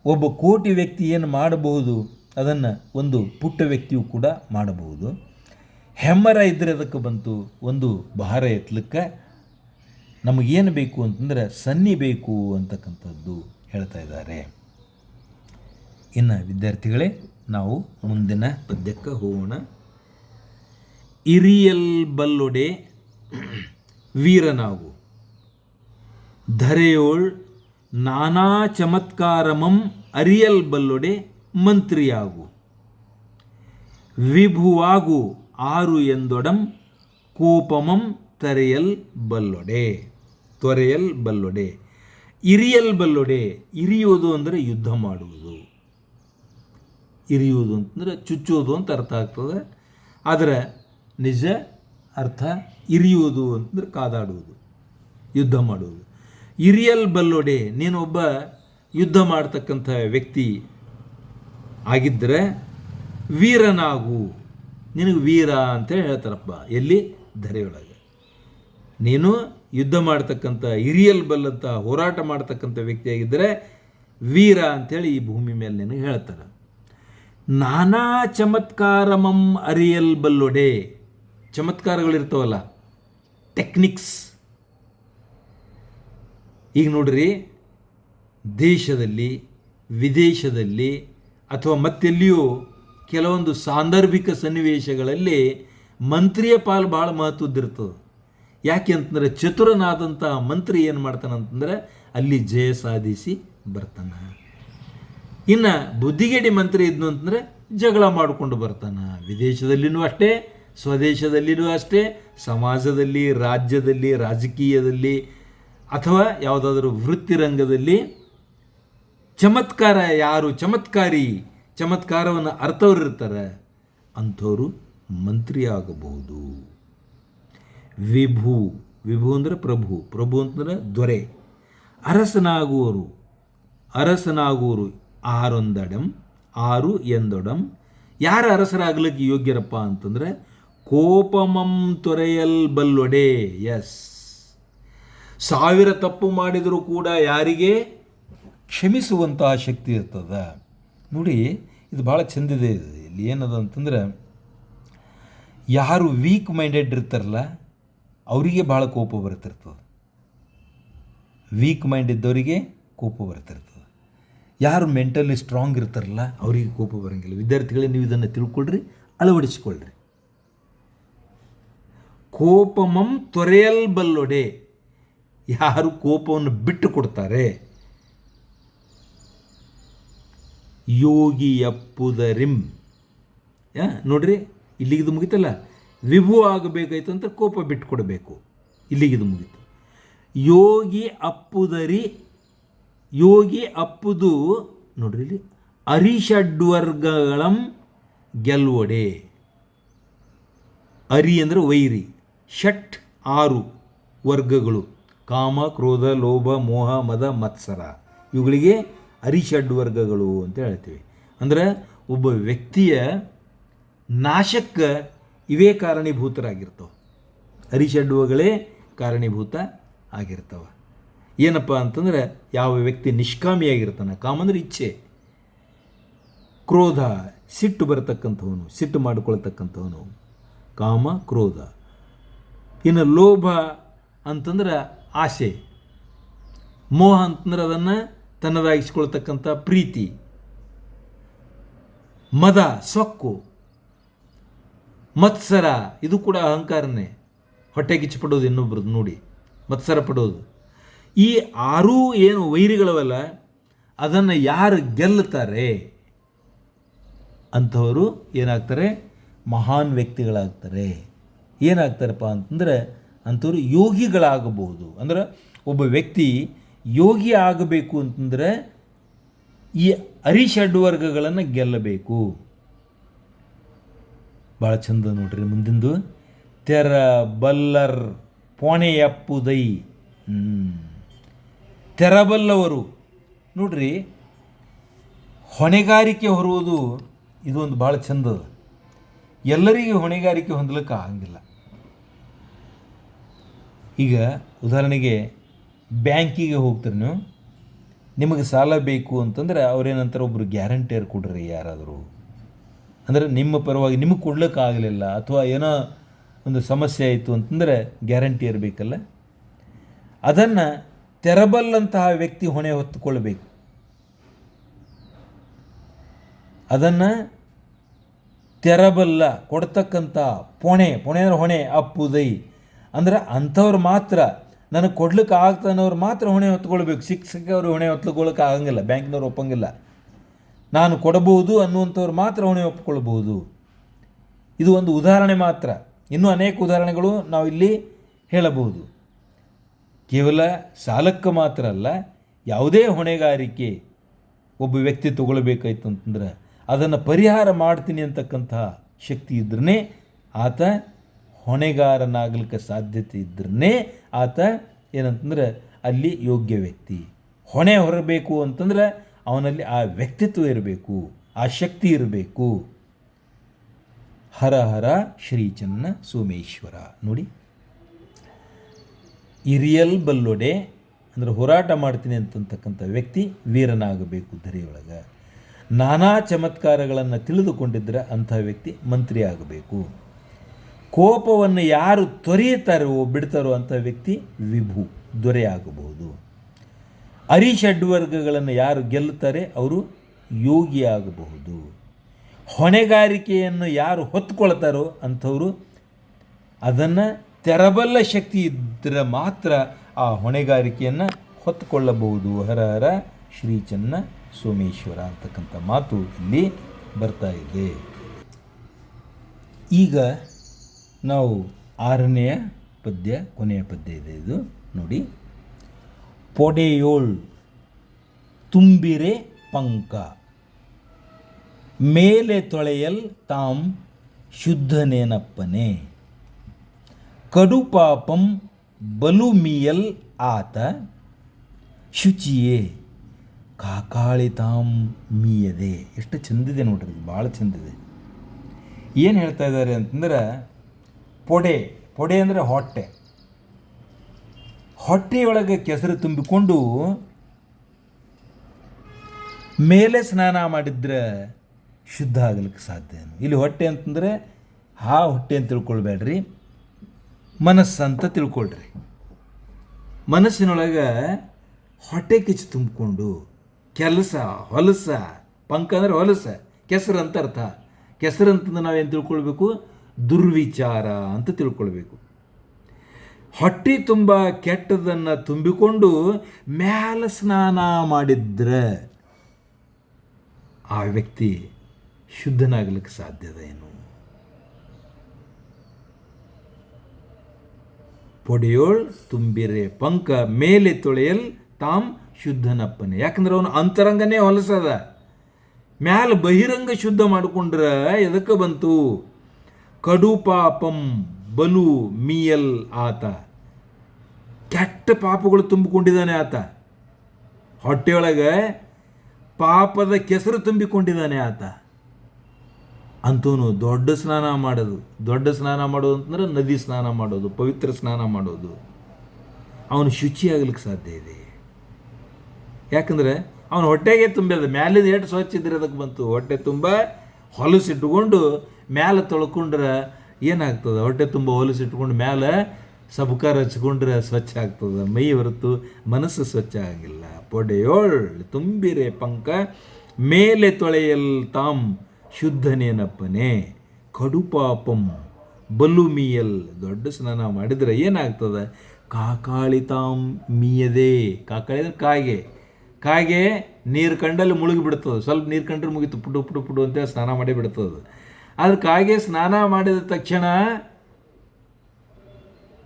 ಒಬ್ಬ ಕೋಟಿ ವ್ಯಕ್ತಿ ಏನು ಮಾಡಬಹುದು ಅದನ್ನು ಒಂದು ಪುಟ್ಟ ವ್ಯಕ್ತಿಯು ಕೂಡ ಮಾಡಬಹುದು. ಹೆಮ್ಮರ ಇದ್ದರೆ ಅದಕ್ಕೆ ಬಂತು, ಒಂದು ಭಾರ ಎತ್ತಲಿಕ್ಕೆ ನಮಗೇನು ಬೇಕು ಅಂತಂದರೆ ಸನ್ನಿ ಬೇಕು ಅಂತಕ್ಕಂಥದ್ದು ಹೇಳ್ತಾ ಇದ್ದಾರೆ. ಇನ್ನು ವಿದ್ಯಾರ್ಥಿಗಳೇ, ನಾವು ಮುಂದಿನ ಪದ್ಯಕ್ಕೆ ಹೋಗೋಣ. ಇರಿಯಲ್ ಬಲ್ಲೊಡೆ ವೀರನಾಗು, ಧರೆಯೋಳ್ ನಾನಾ ಚಮತ್ಕಾರಮಂ ಅರಿಯಲ್ ಬಲ್ಲೊಡೆ ಮಂತ್ರಿಯಾಗು, ವಿಭುವಾಗು ಆರು ಎಂದೊಡಂ ಕೋಪಮಂ ತೊರೆಯಲ್ ಬಲ್ಲೊಡೆ. ಇರಿಯಲ್ ಬಲ್ಲೊಡೆ, ಇರಿಯೋದು ಅಂದರೆ ಯುದ್ಧ ಮಾಡುವುದು. ಇರಿಯುವುದು ಅಂತಂದರೆ ಚುಚ್ಚೋದು ಅಂತ ಅರ್ಥ ಆಗ್ತದೆ. ಆದರೆ ನಿಜ ಅರ್ಥ ಇರಿಯುವುದು ಅಂತಂದ್ರೆ ಕಾದಾಡುವುದು, ಯುದ್ಧ ಮಾಡುವುದು. ಇರಿಯಲ್ ಬಲ್ಲೊಡೆ, ನೀನೊಬ್ಬ ಯುದ್ಧ ಮಾಡ್ತಕ್ಕಂಥ ವ್ಯಕ್ತಿ ಆಗಿದ್ದರೆ ವೀರನಾಗು, ನಿನಗೆ ವೀರ ಅಂತೇಳಿ ಹೇಳ್ತಾರಪ್ಪ. ಎಲ್ಲಿ? ಧರೆಯೊಳಗೆ. ನೀನು ಯುದ್ಧ ಮಾಡ್ತಕ್ಕಂಥ ಇರಿಯಲ್ ಬಲ್ಲಂತ ಹೋರಾಟ ಮಾಡ್ತಕ್ಕಂಥ ವ್ಯಕ್ತಿಯಾಗಿದ್ದರೆ ವೀರ ಅಂಥೇಳಿ ಈ ಭೂಮಿ ಮೇಲೆ ನಿನಗೆ ಹೇಳ್ತಾರೆ. ನಾನಾ ಚಮತ್ಕಾರಮಂ ಅರಿಯಲ್ ಬಲ್ಲೊಡೆ, ಚಮತ್ಕಾರಗಳಿರ್ತಾವಲ್ಲ, ಟೆಕ್ನಿಕ್ಸ್. ಈಗ ನೋಡ್ರಿ, ದೇಶದಲ್ಲಿ ವಿದೇಶದಲ್ಲಿ ಅಥವಾ ಮತ್ತೆಲ್ಲಿಯೂ ಕೆಲವೊಂದು ಸಾಂದರ್ಭಿಕ ಸನ್ನಿವೇಶಗಳಲ್ಲಿ ಮಂತ್ರಿಯ ಪಾಲು ಭಾಳ ಮಹತ್ವದ್ದಿರ್ತದೆ. ಯಾಕೆ ಅಂತಂದರೆ ಚತುರನಾದಂಥ ಮಂತ್ರಿ ಏನು ಮಾಡ್ತಾನಂತಂದರೆ ಅಲ್ಲಿ ಜಯ ಸಾಧಿಸಿ ಬರ್ತಾನೆ. ಇನ್ನು ಬುದ್ಧಿಗೇಡಿ ಮಂತ್ರಿ ಇದ್ನು ಅಂತಂದರೆ ಜಗಳ ಮಾಡಿಕೊಂಡು ಬರ್ತಾನೆ. ವಿದೇಶದಲ್ಲಿನೂ ಅಷ್ಟೇ, ಸ್ವದೇಶದಲ್ಲಿನೂ ಅಷ್ಟೇ, ಸಮಾಜದಲ್ಲಿ, ರಾಜ್ಯದಲ್ಲಿ, ರಾಜಕೀಯದಲ್ಲಿ ಅಥವಾ ಯಾವುದಾದ್ರೂ ವೃತ್ತಿರಂಗದಲ್ಲಿ ಯಾರು ಚಮತ್ಕಾರವನ್ನು ಅರ್ಥವ್ರು ಇರ್ತಾರೆ ಅಂಥವರು ಮಂತ್ರಿ ಆಗಬಹುದು. ವಿಭು ಅಂದರೆ ಪ್ರಭು ಅಂತಂದರೆ ದೊರೆ. ಅರಸನಾಗುವರು ಆರು ಎಂದೊಡಂ. ಯಾರು ಅರಸರಾಗಲಿಕ್ಕೆ ಯೋಗ್ಯರಪ್ಪ ಅಂತಂದರೆ ಕೋಪಮಂ ತೊರೆಯಲ್ ಬಲ್ಲೊಡೆ. ಎಸ್, 1000 ತಪ್ಪು ಮಾಡಿದರೂ ಕೂಡ ಯಾರಿಗೆ ಕ್ಷಮಿಸುವಂತಹ ಶಕ್ತಿ ಇರ್ತದೆ. ನೋಡಿ, ಇದು ಭಾಳ ಚೆಂದಿದೆ. ಇಲ್ಲಿ ಏನದ ಅಂತಂದ್ರೆ, ಯಾರು ವೀಕ್ ಮೈಂಡೆಡ್ ಇರ್ತಾರಲ್ಲ ಅವರಿಗೆ ಭಾಳ ಕೋಪ ಬರ್ತಿರ್ತದೆ. ವೀಕ್ ಮೈಂಡ್ ಇದ್ದವರಿಗೆ ಕೋಪ ಬರ್ತಿರ್ತದೆ. ಯಾರು ಮೆಂಟಲಿ ಸ್ಟ್ರಾಂಗ್ ಇರ್ತಾರಲ್ಲ ಅವರಿಗೆ ಕೋಪ ಬರೋಂಗಿಲ್ಲ. ವಿದ್ಯಾರ್ಥಿಗಳೇ, ನೀವು ಇದನ್ನು ತಿಳ್ಕೊಳ್ರಿ, ಅಳವಡಿಸಿಕೊಳ್ಳ್ರಿ. ಕೋಪಮಂ ತೊರೆಯಲ್ ಬಲ್ಲೊಡೆ. ಯಾರು ಕೋಪವನ್ನು ಬಿಟ್ಟು ಕೊಡ್ತಾರೆ, ಯೋಗಿಯಪ್ಪುದರಿಂ. ನೋಡ್ರಿ, ಇಲ್ಲಿಗಿದು ಮುಗಿತಲ್ಲ. ವಿಭು ಆಗಬೇಕಾಯ್ತು ಅಂತ ಕೋಪ ಬಿಟ್ಟು ಕೊಡಬೇಕು. ಇಲ್ಲಿಗಿದು ಮುಗೀತು. ಯೋಗಿ ಅಪ್ಪುದರಿ, ಯೋಗಿ ಅಪ್ಪುದು ನೋಡ್ರಿ ಇಲ್ಲಿ, ಅರಿಷಡ್ವರ್ಗಗಳಂ ಗೆಲ್ವೊಡೆ. ಅರಿ ಅಂದರೆ ವೈರಿ, ಷಟ್ 6 ವರ್ಗಗಳು, ಕಾಮ, ಕ್ರೋಧ, ಲೋಭ, ಮೋಹ, ಮದ, ಮತ್ಸರ. ಇವುಗಳಿಗೆ ಅರಿಷಡ್ವರ್ಗಗಳು ಅಂತ ಹೇಳ್ತೀವಿ. ಅಂದರೆ ಒಬ್ಬ ವ್ಯಕ್ತಿಯ ನಾಶಕ್ಕೆ ಇವೇ ಕಾರಣೀಭೂತರಾಗಿರ್ತವೆ. ಅರಿಷಡ್ವಗಳೇ ಕಾರಣೀಭೂತ ಆಗಿರ್ತವೆ. ಏನಪ್ಪ ಅಂತಂದರೆ, ಯಾವ ವ್ಯಕ್ತಿ ನಿಷ್ಕಾಮಿಯಾಗಿರ್ತಾನೆ, ಕಾಮ ಅಂದರೆ ಇಚ್ಛೆ, ಕ್ರೋಧ ಸಿಟ್ಟು ಬರತಕ್ಕಂಥವನು, ಸಿಟ್ಟು ಮಾಡಿಕೊಳ್ತಕ್ಕಂಥವನು ಕಾಮ, ಕ್ರೋಧ. ಇನ್ನು ಲೋಭ ಅಂತಂದ್ರೆ ಆಸೆ, ಮೋಹ ಅಂತಂದ್ರೆ ಅದನ್ನು ತನ್ನದಾಗಿಸ್ಕೊಳ್ತಕ್ಕಂಥ ಪ್ರೀತಿ, ಮದ ಸೊಕ್ಕು, ಮತ್ಸರ ಇದು ಕೂಡ ಅಹಂಕಾರನೇ, ಹೊಟ್ಟೆ ಕಿಚ್ಚು ಪಡೋದು ಇನ್ನೊಬ್ರದ್ದು ನೋಡಿ, ಮತ್ಸರ ಪಡೋದು. ಈ 6 ಏನು ವೈರಿಗಳವಲ್ಲ, ಅದನ್ನು ಯಾರು ಗೆಲ್ಲುತ್ತಾರೆ ಅಂಥವರು ಏನಾಗ್ತಾರೆ, ಮಹಾನ್ ವ್ಯಕ್ತಿಗಳಾಗ್ತಾರೆ. ಏನಾಗ್ತಾರಪ್ಪ ಅಂತಂದರೆ ಅಂಥವ್ರು ಯೋಗಿಗಳಾಗಬಹುದು. ಅಂದ್ರೆ ಒಬ್ಬ ವ್ಯಕ್ತಿ ಯೋಗಿ ಆಗಬೇಕು ಅಂತಂದರೆ ಈ ಅರಿಷಡ್ವರ್ಗಗಳನ್ನು ಗೆಲ್ಲಬೇಕು. ಭಾಳ ಚಂದ ನೋಡ್ರಿ ಮುಂದಿಂದು. ತೆರ ಬಲ್ಲರ್ ಪೊಣೆಯಪ್ಪುದೈ. ತೆರಬಲ್ಲವರು ನೋಡ್ರಿ, ಹೊಣೆಗಾರಿಕೆ ಹೊರುವುದು ಇದು ಒಂದು ಭಾಳ ಚಂದದ. ಎಲ್ಲರಿಗೆ ಹೊಣೆಗಾರಿಕೆ ಹೊಂದಲಿಕ್ಕೆ ಆಗಂಗಿಲ್ಲ. ಈಗ ಉದಾಹರಣೆಗೆ ಬ್ಯಾಂಕಿಗೆ ಹೋಗ್ತೀರಿ ನೀವು, ನಿಮಗೆ ಸಾಲ ಬೇಕು ಅಂತಂದ್ರೆ ಅವ್ರೇನಂತಾರೆ, ಒಬ್ಬರು ಗ್ಯಾರಂಟಿಯರ್ ಕೊಡ್ರಿ ಯಾರಾದರೂ. ಅಂದರೆ ನಿಮ್ಮ ಪರವಾಗಿ ನಿಮಗೆ ಕೊಡ್ಲಿಕ್ಕೆ ಆಗಲಿಲ್ಲ ಅಥವಾ ಏನೋ ಒಂದು ಸಮಸ್ಯೆ ಆಯಿತು ಅಂತಂದರೆ ಗ್ಯಾರಂಟಿಯರ್ ಬೇಕಲ್ಲ. ಅದನ್ನು ತೆರಬಲ್ಲಂತಹ ವ್ಯಕ್ತಿ ಹೊಣೆ ಹೊತ್ತುಕೊಳ್ಬೇಕು. ಅದನ್ನು ತೆರಬಲ್ಲ ಕೊಡ್ತಕ್ಕಂಥ ಪೊಣೆ ಅಂದರೆ ಹೊಣೆ, ಅಪ್ಪುದೈ ಅಂದ್ರೆ ಅಂಥವ್ರು ಮಾತ್ರ, ನನಗೆ ಕೊಡ್ಲಿಕ್ಕೆ ಆಗ್ತಾನವ್ರು ಮಾತ್ರ ಹೊಣೆ ಹೊತ್ಕೊಳ್ಬೇಕು. ಶಿಕ್ಷಕರು ಹೊಣೆ ಹೊತ್ಕೊಳ್ಳೋಕೆ ಆಗಂಗಿಲ್ಲ, ಬ್ಯಾಂಕ್ನವ್ರು ಒಪ್ಪಂಗಿಲ್ಲ. ನಾನು ಕೊಡಬಹುದು ಅನ್ನುವಂಥವ್ರು ಮಾತ್ರ ಹೊಣೆ ಒಪ್ಕೊಳ್ಬಹುದು. ಇದು ಒಂದು ಉದಾಹರಣೆ ಮಾತ್ರ, ಇನ್ನೂ ಅನೇಕ ಉದಾಹರಣೆಗಳು ನಾವು ಇಲ್ಲಿ ಹೇಳಬಹುದು. ಕೇವಲ ಸಾಲಕ್ಕೆ ಮಾತ್ರ ಅಲ್ಲ, ಯಾವುದೇ ಹೊಣೆಗಾರಿಕೆ ಒಬ್ಬ ವ್ಯಕ್ತಿ ತಗೊಳ್ಬೇಕಾಯ್ತು ಅಂತಂದ್ರೆ ಅದನ್ನು ಪರಿಹಾರ ಮಾಡ್ತೀನಿ ಅಂತಕ್ಕಂಥ ಶಕ್ತಿ ಇದ್ರೇ ಆತ ಹೊಣೆಗಾರನಾಗಲಿಕ್ಕೆ ಸಾಧ್ಯತೆ ಇದ್ರೇ ಆತ ಏನಂತಂದ್ರೆ ಅಲ್ಲಿ ಯೋಗ್ಯ ವ್ಯಕ್ತಿ. ಹೊಣೆ ಹೊರಬೇಕು ಅಂತಂದ್ರೆ ಅವನಲ್ಲಿ ಆ ವ್ಯಕ್ತಿತ್ವ ಇರಬೇಕು, ಆ ಶಕ್ತಿ ಇರಬೇಕು. ಹರ ಹರ ಶ್ರೀ ಚೆನ್ನ ಸೋಮೇಶ್ವರ. ನೋಡಿ, ಇರಿಯಲ್ ಬಲ್ಲೊಡೆ ಅಂದರೆ ಹೋರಾಟ ಮಾಡ್ತೀನಿ ಅಂತಕ್ಕಂಥ ವ್ಯಕ್ತಿ ವೀರನಾಗಬೇಕು ಧರೆಯೊಳಗೆ. ನಾನಾ ಚಮತ್ಕಾರಗಳನ್ನು ತಿಳಿದುಕೊಂಡಿದ್ದರೆ ಅಂಥ ವ್ಯಕ್ತಿ ಮಂತ್ರಿ ಆಗಬೇಕು. ಕೋಪವನ್ನು ಯಾರು ತೊರೆಯುತ್ತಾರೋ ಬಿಡ್ತಾರೋ ಅಂಥ ವ್ಯಕ್ತಿ ವಿಭು ದೊರೆ ಆಗಬಹುದು. ಅರಿಷಡ್ವರ್ಗಗಳನ್ನು ಯಾರು ಗೆಲ್ಲುತ್ತಾರೆ ಅವರು ಯೋಗಿ ಆಗಬಹುದು. ಹೊಣೆಗಾರಿಕೆಯನ್ನು ಯಾರು ಹೊತ್ತುಕೊಳ್ತಾರೋ ಅಂಥವರು ಅದನ್ನು ತೆರಬಲ್ಲ ಶಕ್ತಿ ಇದ್ದರೆ ಮಾತ್ರ ಆ ಹೊಣೆಗಾರಿಕೆಯನ್ನು ಹೊತ್ತುಕೊಳ್ಳಬಹುದು. ಹರ ಹರ ಶ್ರೀ ಚೆನ್ನ ಸೋಮೇಶ್ವರ ಅಂತಕ್ಕಂಥ ಮಾತು ಇಲ್ಲಿ ಬರ್ತಾ ಇದೆ. ಈಗ ನಾವು 6ನೆಯ ಪದ್ಯ, ಕೊನೆಯ ಪದ್ಯ ಇದೆ ಇದು ನೋಡಿ. ಪೊಡೆಯೋಳ್ ತುಂಬಿರೆ ಪಂಕ ಮೇಲೆ ತೊಳೆಯಲ್ ತಾಂ ಶುದ್ಧನೇನಪ್ಪನೆ. ಕಡು ಪಾಪಂ ಬಲು ಮೀಯಲ್ ಆತ ಶುಚಿಯೇ ಕಾಕಾಳಿ ತಾಂ ಮೀಯದೆ. ಎಷ್ಟು ಚಂದಿದೆ ನೋಡ್ರಿ, ಭಾಳ ಚಂದಿದೆ. ಏನು ಹೇಳ್ತಾ ಇದ್ದಾರೆ ಅಂತಂದ್ರೆ, ಪೊಡೆ ಅಂದರೆ ಹೊಟ್ಟೆ, ಹೊಟ್ಟೆಯೊಳಗೆ ಕೆಸರು ತುಂಬಿಕೊಂಡು ಮೇಲೆ ಸ್ನಾನ ಮಾಡಿದ್ರೆ ಶುದ್ಧ ಆಗಲಿಕ್ಕೆ ಸಾಧ್ಯ. ಇಲ್ಲಿ ಹೊಟ್ಟೆ ಅಂತಂದರೆ ಹೊಟ್ಟೆ ಅಂತ ತಿಳ್ಕೊಳ್ಬೇಡ್ರಿ, ಮನಸ್ಸಂತ ತಿಳ್ಕೊಳ್ರಿ. ಮನಸ್ಸಿನೊಳಗೆ ಹೊಟ್ಟೆ ಕಿಚ್ಚು ತುಂಬಿಕೊಂಡು ಕೆಲಸ ಹೊಲಸ, ಪಂಕ ಅಂದರೆ ಹೊಲಸ, ಕೆಸರು ಅಂತ ಅರ್ಥ. ಕೆಸರು ಅಂತಂದ್ರೆ ನಾವೇನು ತಿಳ್ಕೊಳ್ಬೇಕು, ದುರ್ವಿಚಾರ ಅಂತ ತಿಳ್ಕೊಳ್ಬೇಕು. ಹೊಟ್ಟೆ ತುಂಬ ಕೆಟ್ಟದನ್ನು ತುಂಬಿಕೊಂಡು ಮ್ಯಾಲ ಸ್ನಾನ ಮಾಡಿದ್ರೆ ಆ ವ್ಯಕ್ತಿ ಶುದ್ಧನಾಗಲಿಕ್ಕೆ ಸಾಧ್ಯದ ಏನು? ಪೊಡೆಯೋಳ್ ತುಂಬಿರೆ ಪಂಕ ಮೇಲೆ ತೊಳೆಯಲ್ ತಾಮ್ ಶುದ್ಧನಪ್ಪನೆ. ಯಾಕಂದ್ರೆ ಅವನು ಅಂತರಂಗನೇ ಹೊಲಸದ. ಮ್ಯಾಲ ಬಹಿರಂಗ ಶುದ್ಧ ಮಾಡಿಕೊಂಡ್ರೆ ಎದಕ್ಕೆ ಬಂತು? ಕಡು ಪಾಪಂ ಬಲು ಮೀಯಲ್ ಆತ. ಕೆಟ್ಟ ಪಾಪಗಳು ತುಂಬಿಕೊಂಡಿದ್ದಾನೆ ಆತ. ಹೊಟ್ಟೆಯೊಳಗೆ ಪಾಪದ ಕೆಸರು ತುಂಬಿಕೊಂಡಿದ್ದಾನೆ ಆತ. ಅಂತವನು ದೊಡ್ಡ ಸ್ನಾನ ಮಾಡೋದು. ದೊಡ್ಡ ಸ್ನಾನ ಮಾಡೋದು ಅಂತಂದ್ರೆ ನದಿ ಸ್ನಾನ ಮಾಡೋದು, ಪವಿತ್ರ ಸ್ನಾನ ಮಾಡೋದು. ಅವನು ಶುಚಿಯಾಗಲಿಕ್ಕೆ ಸಾಧ್ಯ ಇದೆ. ಯಾಕಂದರೆ ಅವನು ಹೊಟ್ಟೆಗೆ ತುಂಬ್ಯದ. ಮ್ಯಾಲಿದ ಎಷ್ಟು ಸ್ವಚ್ಛ ಇದ್ರೆ ಅದಕ್ಕೆ ಬಂತು. ಹೊಟ್ಟೆ ತುಂಬ ಹೊಲಸಿಟ್ಕೊಂಡು ಮ್ಯಾಲೆ ತೊಳ್ಕೊಂಡ್ರೆ ಏನಾಗ್ತದೆ? ಹೊಟ್ಟೆ ತುಂಬ ಹೊಲಸಿಟ್ಕೊಂಡು ಮ್ಯಾಲೆ ಸಬಕಾರ ಹಚ್ಕೊಂಡ್ರೆ ಸ್ವಚ್ಛ ಆಗ್ತದೆ ಮೈ, ಹೊರತು ಮನಸ್ಸು ಸ್ವಚ್ಛ ಆಗಿಲ್ಲ. ಪೊಡೆಯೋಳ್ ತುಂಬಿರೆ ಪಂಕ ಮೇಲೆ ತೊಳೆಯಲ್ ತಾಮ್ ಶುದ್ಧನೇನಪ್ಪನೇ. ಕಡುಪಾಪಂ ಬಲು ಮೀಯಲ್. ದೊಡ್ಡ ಸ್ನಾನ ಮಾಡಿದರೆ ಏನಾಗ್ತದೆ? ಕಾಕಾಳಿ ತಾಮ್ ಮೀಯದೆ. ಕಾಕಾಳಿ ಅಂದ್ರೆ ಕಾಗೆ. ಕಾಗೆ ನೀರು ಕಂಡಲ್ಲಿ ಮುಳುಗಿ ಬಿಡ್ತದೆ. ಸ್ವಲ್ಪ ನೀರು ಕಂಡ್ರೆ ಮುಗಿತು, ಪುಡು ಪುಡು ಪುಡು ಅಂತ ಸ್ನಾನ ಮಾಡಿ ಬಿಡ್ತದೆ. ಆದ್ರೆ ಕಾಗೆ ಸ್ನಾನ ಮಾಡಿದ ತಕ್ಷಣ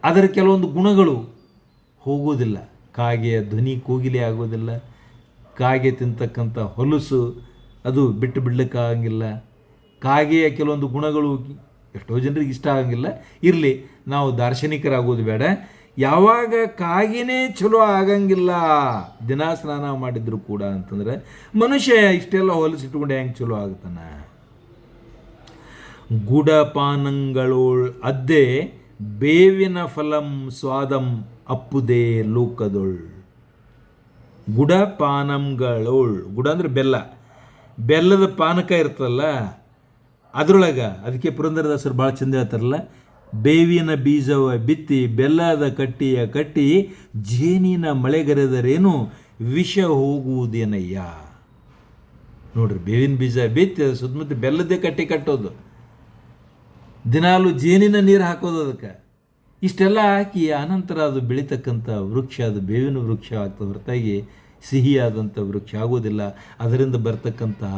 ಅದರ ಕೆಲವೊಂದು ಗುಣಗಳು ಹೋಗೋದಿಲ್ಲ. ಕಾಗೆಯ ಧ್ವನಿ ಕೋಗಿಲೆ ಆಗೋದಿಲ್ಲ. ಕಾಗೆ ತಿಂತಕ್ಕಂಥ ಹೊಲಸು ಅದು ಬಿಟ್ಟು ಬಿಡ್ಲಿಕ್ಕಾಗಂಗಿಲ್ಲ. ಕಾಗೆಯ ಕೆಲವೊಂದು ಗುಣಗಳು ಎಷ್ಟೋ ಜನರಿಗೆ ಇಷ್ಟ ಆಗಂಗಿಲ್ಲ. ಇರಲಿ, ನಾವು ದಾರ್ಶನಿಕರಾಗೋದು ಬೇಡ. ಯಾವಾಗ ಕಾಗೆನೇ ಚಲೋ ಆಗಂಗಿಲ್ಲ ದಿನ ಸ್ನಾನ ಮಾಡಿದ್ರು ಕೂಡ ಅಂತಂದರೆ ಮನುಷ್ಯ ಇಷ್ಟೆಲ್ಲ ಹೊಲಸಿಟ್ಕೊಂಡು ಹೆಂಗೆ ಚಲೋ ಆಗ್ತಾನ? ಗುಡಪಾನಂಗಳೋಳ್ ಅದ್ದೆ ಬೇವಿನ ಫಲಂ ಸ್ವಾದಂ ಅಪ್ಪುದೇ ಲೋಕದೊಳ್. ಗುಡಪಾನಂಗಳೋಳ್. ಗುಡ ಅಂದ್ರೆ ಬೆಲ್ಲ. ಬೆಲ್ಲದ ಪಾನಕ ಇರ್ತಲ್ಲ ಅದರೊಳಗೆ, ಅದಕ್ಕೆ ಪುರಂದರದಾಸರು ಭಾಳ ಚಂದ ಹೇಳ್ತಾರಲ್ಲ, ಬೇವಿನ ಬೀಜವ ಬಿತ್ತಿ ಬೆಲ್ಲದ ಕಟ್ಟಿಯ ಕಟ್ಟಿ ಜೇನಿನ ಮಳೆಗರೆದರೇನು ವಿಷ ಹೋಗುವುದೇನಯ್ಯ. ನೋಡ್ರಿ, ಬೇವಿನ ಬೀಜ ಬಿತ್ತಿ ಸುತ್ತಮುತ್ತ ಬೆಲ್ಲದೇ ಕಟ್ಟಿ ಕಟ್ಟೋದು, ದಿನಾಲು ಜೇನಿನ ನೀರು ಹಾಕೋದು ಅದಕ್ಕೆ. ಇಷ್ಟೆಲ್ಲ ಹಾಕಿ ಅನಂತರ ಅದು ಬೆಳೀತಕ್ಕಂಥ ವೃಕ್ಷ ಅದು ಬೇವಿನ ವೃಕ್ಷ ಆಗ್ತದೆ ಹೊರತಾಗಿ ಸಿಹಿಯಾದಂಥ ವೃಕ್ಷ ಆಗೋದಿಲ್ಲ. ಅದರಿಂದ ಬರ್ತಕ್ಕಂತಹ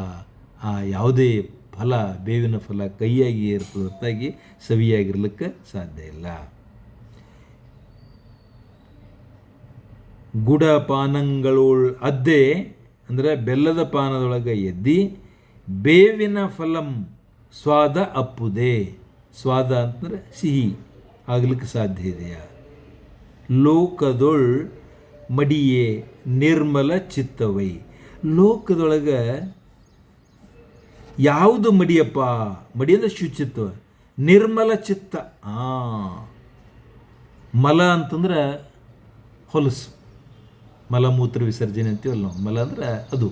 ಆ ಯಾವುದೇ ಫಲ, ಬೇವಿನ ಫಲ ಕೈಯಾಗಿ ಇರ್ತದೆ ಹೊರತಾಗಿ ಸವಿಯಾಗಿರ್ಲಿಕ್ಕೆ ಸಾಧ್ಯ ಇಲ್ಲ. ಗುಡ ಪಾನಂಗಳೋಳ್ ಅದ್ದೆ ಅಂದರೆ ಬೆಲ್ಲದ ಪಾನದೊಳಗೆ ಎದ್ದಿ ಬೇವಿನ ಫಲಂ ಸ್ವಾದ ಅಪ್ಪುದೆ. ಸ್ವಾದ ಅಂತಂದರೆ ಸಿಹಿ ಆಗಲಿಕ್ಕೆ ಸಾಧ್ಯ ಇದೆಯಾ? ಲೋಕದೊಳ್ ಮಡಿಯೇ ನಿರ್ಮಲ ಚಿತ್ತವೈ. ಲೋಕದೊಳಗೆ ಯಾವುದು ಮಡಿಯಪ್ಪ? ಮಡಿ ಅಂದರೆ ಶುಚಿತ್ವ, ನಿರ್ಮಲ ಚಿತ್ತ. ಮಲ ಅಂತಂದ್ರೆ ಹೊಲಸು, ಮಲಮೂತ್ರ ವಿಸರ್ಜನೆ ಅಂತೀವಲ್ಲ ನಾವು. ಮಲ ಅಂದ್ರೆ ಅದು.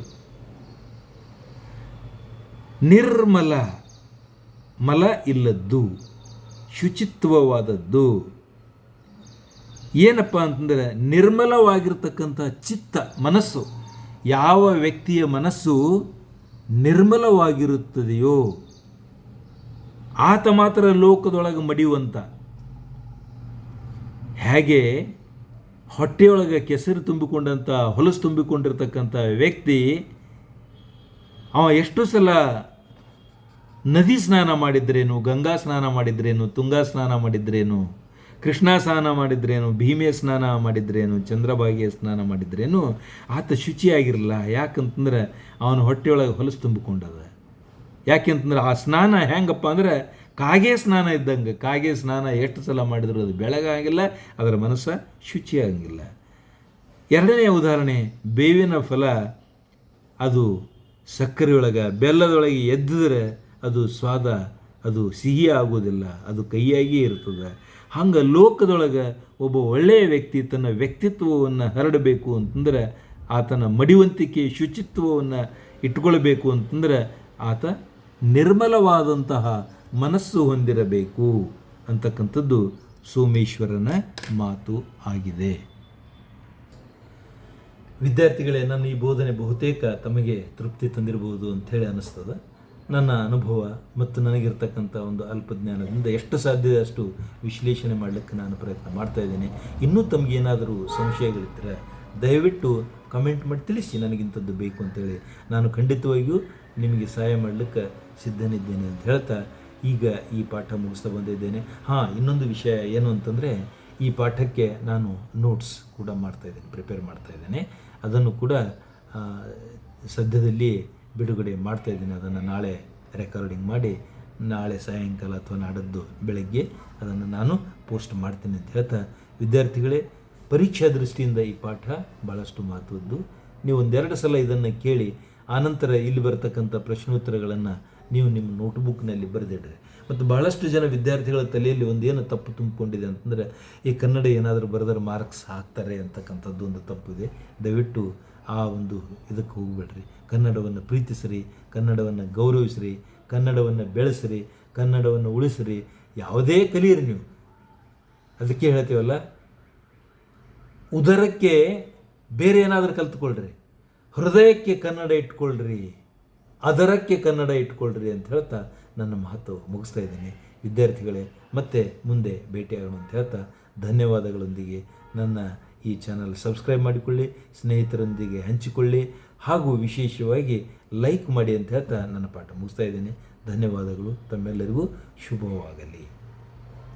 ನಿರ್ಮಲ, ಮಲ ಇಲ್ಲದ್ದು, ಶುಚಿತ್ವವಾದದ್ದು. ಏನಪ್ಪ ಅಂತಂದರೆ ನಿರ್ಮಲವಾಗಿರ್ತಕ್ಕಂಥ ಚಿತ್ತ, ಮನಸ್ಸು. ಯಾವ ವ್ಯಕ್ತಿಯ ಮನಸ್ಸು ನಿರ್ಮಲವಾಗಿರುತ್ತದೆಯೋ ಆತ ಮಾತ್ರ ಲೋಕದೊಳಗೆ ಮಡಿಯುವಂತ. ಹೇಗೆ ಹೊಟ್ಟೆಯೊಳಗೆ ಕೆಸರು ತುಂಬಿಕೊಂಡಂಥ, ಹೊಲಸು ತುಂಬಿಕೊಂಡಿರ್ತಕ್ಕಂಥ ವ್ಯಕ್ತಿ ಅವ ಎಷ್ಟು ಸಲ ನದಿ ಸ್ನಾನ ಮಾಡಿದ್ರೇನು, ಗಂಗಾ ಸ್ನಾನ ಮಾಡಿದ್ರೇನು, ತುಂಗಾ ಸ್ನಾನ ಮಾಡಿದ್ರೇನು, ಕೃಷ್ಣಾ ಸ್ನಾನ ಮಾಡಿದ್ರೇನು, ಭೀಮೆ ಸ್ನಾನ ಮಾಡಿದ್ರೇನು, ಚಂದ್ರಭಾಗಿಯ ಸ್ನಾನ ಮಾಡಿದ್ರೇನು ಆತ ಶುಚಿಯಾಗಿರಲ್ಲ. ಯಾಕಂತಂದ್ರೆ ಅವನ ಹೊಟ್ಟೆಯೊಳಗೆ ಹೊಲಸು ತುಂಬಿಕೊಂಡದ. ಯಾಕೆಂತಂದ್ರೆ ಆ ಸ್ನಾನ ಹೆಂಗಪ್ಪ ಅಂದರೆ ಕಾಗೆ ಸ್ನಾನ ಇದ್ದಂಗೆ. ಕಾಗೆ ಸ್ನಾನ ಎಷ್ಟು ಸಲ ಮಾಡಿದ್ರು ಅದು ಬೆಳಗಾಗಿಲ್ಲ, ಅದರ ಮನಸ್ಸು ಶುಚಿಯಾಗಿಲ್ಲ. ಎರಡನೇ ಉದಾಹರಣೆ, ಬೇವಿನ ಫಲ ಅದು ಸಕ್ಕರೆಯೊಳಗೆ ಬೆಲ್ಲದೊಳಗೆ ಎದ್ದಿದ್ರೆ ಅದು ಸ್ವಾದ, ಅದು ಸಿಹಿ ಆಗೋದಿಲ್ಲ, ಅದು ಕೈಯಾಗಿಯೇ ಇರ್ತದೆ. ಹಂಗೆ ಲೋಕದೊಳಗೆ ಒಬ್ಬ ಒಳ್ಳೆಯ ವ್ಯಕ್ತಿ ತನ್ನ ವ್ಯಕ್ತಿತ್ವವನ್ನು ಹರಡಬೇಕು ಅಂತಂದ್ರೆ, ಆತನ ಮಡಿವಂತಿಕೆ ಶುಚಿತ್ವವನ್ನು ಇಟ್ಕೊಳ್ಬೇಕು ಅಂತಂದ್ರೆ ಆತ ನಿರ್ಮಲವಾದಂತಹ ಮನಸ್ಸು ಹೊಂದಿರಬೇಕು ಅಂತಕ್ಕಂಥದ್ದು ಸೋಮೇಶ್ವರನ ಮಾತು ಆಗಿದೆ. ವಿದ್ಯಾರ್ಥಿಗಳೇ, ನನ್ನ ಈ ಬೋಧನೆ ಬಹುತೇಕ ತಮಗೆ ತೃಪ್ತಿ ತಂದಿರಬಹುದು ಅಂಥೇಳಿ ಅನ್ನಿಸ್ತದೆ. ನನ್ನ ಅನುಭವ ಮತ್ತು ನನಗಿರ್ತಕ್ಕಂಥ ಒಂದು ಅಲ್ಪಜ್ಞಾನದಿಂದ ಎಷ್ಟು ಸಾಧ್ಯ ಅಷ್ಟು ವಿಶ್ಲೇಷಣೆ ಮಾಡಲಿಕ್ಕೆ ನಾನು ಪ್ರಯತ್ನ ಮಾಡ್ತಾ ಇದ್ದೇನೆ. ಇನ್ನೂ ತಮಗೇನಾದರೂ ಸಂಶಯಗಳಿದ್ದರೆ ದಯವಿಟ್ಟು ಕಮೆಂಟ್ ಮಾಡಿ ತಿಳಿಸಿ, ನನಗಿಂಥದ್ದು ಬೇಕು ಅಂತೇಳಿ ನಾನು ಖಂಡಿತವಾಗಿಯೂ ನಿಮಗೆ ಸಹಾಯ ಮಾಡಲಿಕ್ಕೆ ಸಿದ್ಧನಿದ್ದೇನೆ ಅಂತ ಹೇಳ್ತಾ ಈಗ ಈ ಪಾಠ ಮುಗಿಸ್ತಾ ಬಂದಿದ್ದೇನೆ. ಇನ್ನೊಂದು ವಿಷಯ ಏನು ಅಂತಂದರೆ, ಈ ಪಾಠಕ್ಕೆ ನಾನು ನೋಟ್ಸ್ ಕೂಡ ಪ್ರಿಪೇರ್ ಮಾಡ್ತಾಯಿದ್ದೇನೆ. ಅದನ್ನು ಕೂಡ ಸದ್ಯದಲ್ಲಿ ಬಿಡುಗಡೆ ಮಾಡ್ತಾಯಿದ್ದೀನಿ. ಅದನ್ನು ನಾಳೆ ರೆಕಾರ್ಡಿಂಗ್ ಮಾಡಿ ನಾಳೆ ಸಾಯಂಕಾಲ ಅಥವಾ ನಾಡದ್ದು ಬೆಳಗ್ಗೆ ಅದನ್ನು ನಾನು ಪೋಸ್ಟ್ ಮಾಡ್ತೀನಿ ಅಂತ ಹೇಳ್ತಾ, ವಿದ್ಯಾರ್ಥಿಗಳೇ, ಪರೀಕ್ಷಾ ದೃಷ್ಟಿಯಿಂದ ಈ ಪಾಠ ಭಾಳಷ್ಟು ಮಹತ್ವದ್ದು. ನೀವು ಒಂದೆರಡು ಸಲ ಇದನ್ನು ಕೇಳಿ ಆನಂತರ ಇಲ್ಲಿ ಬರ್ತಕ್ಕಂಥ ಪ್ರಶ್ನೋತ್ತರಗಳನ್ನು ನೀವು ನಿಮ್ಮ ನೋಟ್ಬುಕ್ನಲ್ಲಿ ಬರೆದಿಡ್ರಿ. ಮತ್ತು ಭಾಳಷ್ಟು ಜನ ವಿದ್ಯಾರ್ಥಿಗಳ ತಲೆಯಲ್ಲಿ ಒಂದೇನು ತಪ್ಪು ತುಂಬಿಕೊಂಡಿದೆ ಅಂತಂದರೆ, ಈ ಕನ್ನಡ ಏನಾದರೂ ಬರೆದ್ರೆ ಮಾರ್ಕ್ಸ್ ಹಾಕ್ತಾರೆ ಅಂತಕ್ಕಂಥದ್ದು ಒಂದು ತಪ್ಪಿದೆ. ದಯವಿಟ್ಟು ಆ ಒಂದು ಇದಕ್ಕೆ ಹೋಗಬೇಡ್ರಿ. ಕನ್ನಡವನ್ನು ಪ್ರೀತಿಸಿರಿ, ಕನ್ನಡವನ್ನು ಗೌರವಿಸಿರಿ, ಕನ್ನಡವನ್ನು ಬೆಳೆಸಿರಿ, ಕನ್ನಡವನ್ನು ಉಳಿಸಿರಿ. ಯಾವುದೇ ಕಲಿಯಿರಿ ನೀವು. ಅದಕ್ಕೆ ಹೇಳ್ತೀವಲ್ಲ, ಉದರಕ್ಕೆ ಬೇರೆ ಏನಾದರೂ ಕಲ್ತ್ಕೊಳ್ರಿ, ಹೃದಯಕ್ಕೆ ಕನ್ನಡ ಇಟ್ಕೊಳ್ರಿ, ಅದರಕ್ಕೆ ಕನ್ನಡ ಇಟ್ಕೊಳ್ರಿ ಅಂತ ಹೇಳ್ತಾ ನನ್ನ ಮಾತು ಮುಗಿಸ್ತಾ ಇದ್ದೀನಿ. ವಿದ್ಯಾರ್ಥಿಗಳೇ, ಮತ್ತೆ ಮುಂದೆ ಭೇಟಿಯಾಗೋಣ ಅಂತ ಹೇಳ್ತಾ ಧನ್ಯವಾದಗಳೊಂದಿಗೆ ನನ್ನ ಈ ಚಾನಲ್ ಸಬ್ಸ್ಕ್ರೈಬ್ ಮಾಡಿಕೊಳ್ಳಿ, ಸ್ನೇಹಿತರೊಂದಿಗೆ ಹಂಚಿಕೊಳ್ಳಿ, ಹಾಗೂ ವಿಶೇಷವಾಗಿ ಲೈಕ್ ಮಾಡಿ ಅಂತ ಹೇಳ್ತಾ ನನ್ನ ಪಾಠ ಮುಗಿಸ್ತಾ ಇದ್ದೀನಿ. ಧನ್ಯವಾದಗಳು. ತಮ್ಮೆಲ್ಲರಿಗೂ ಶುಭವಾಗಲಿ.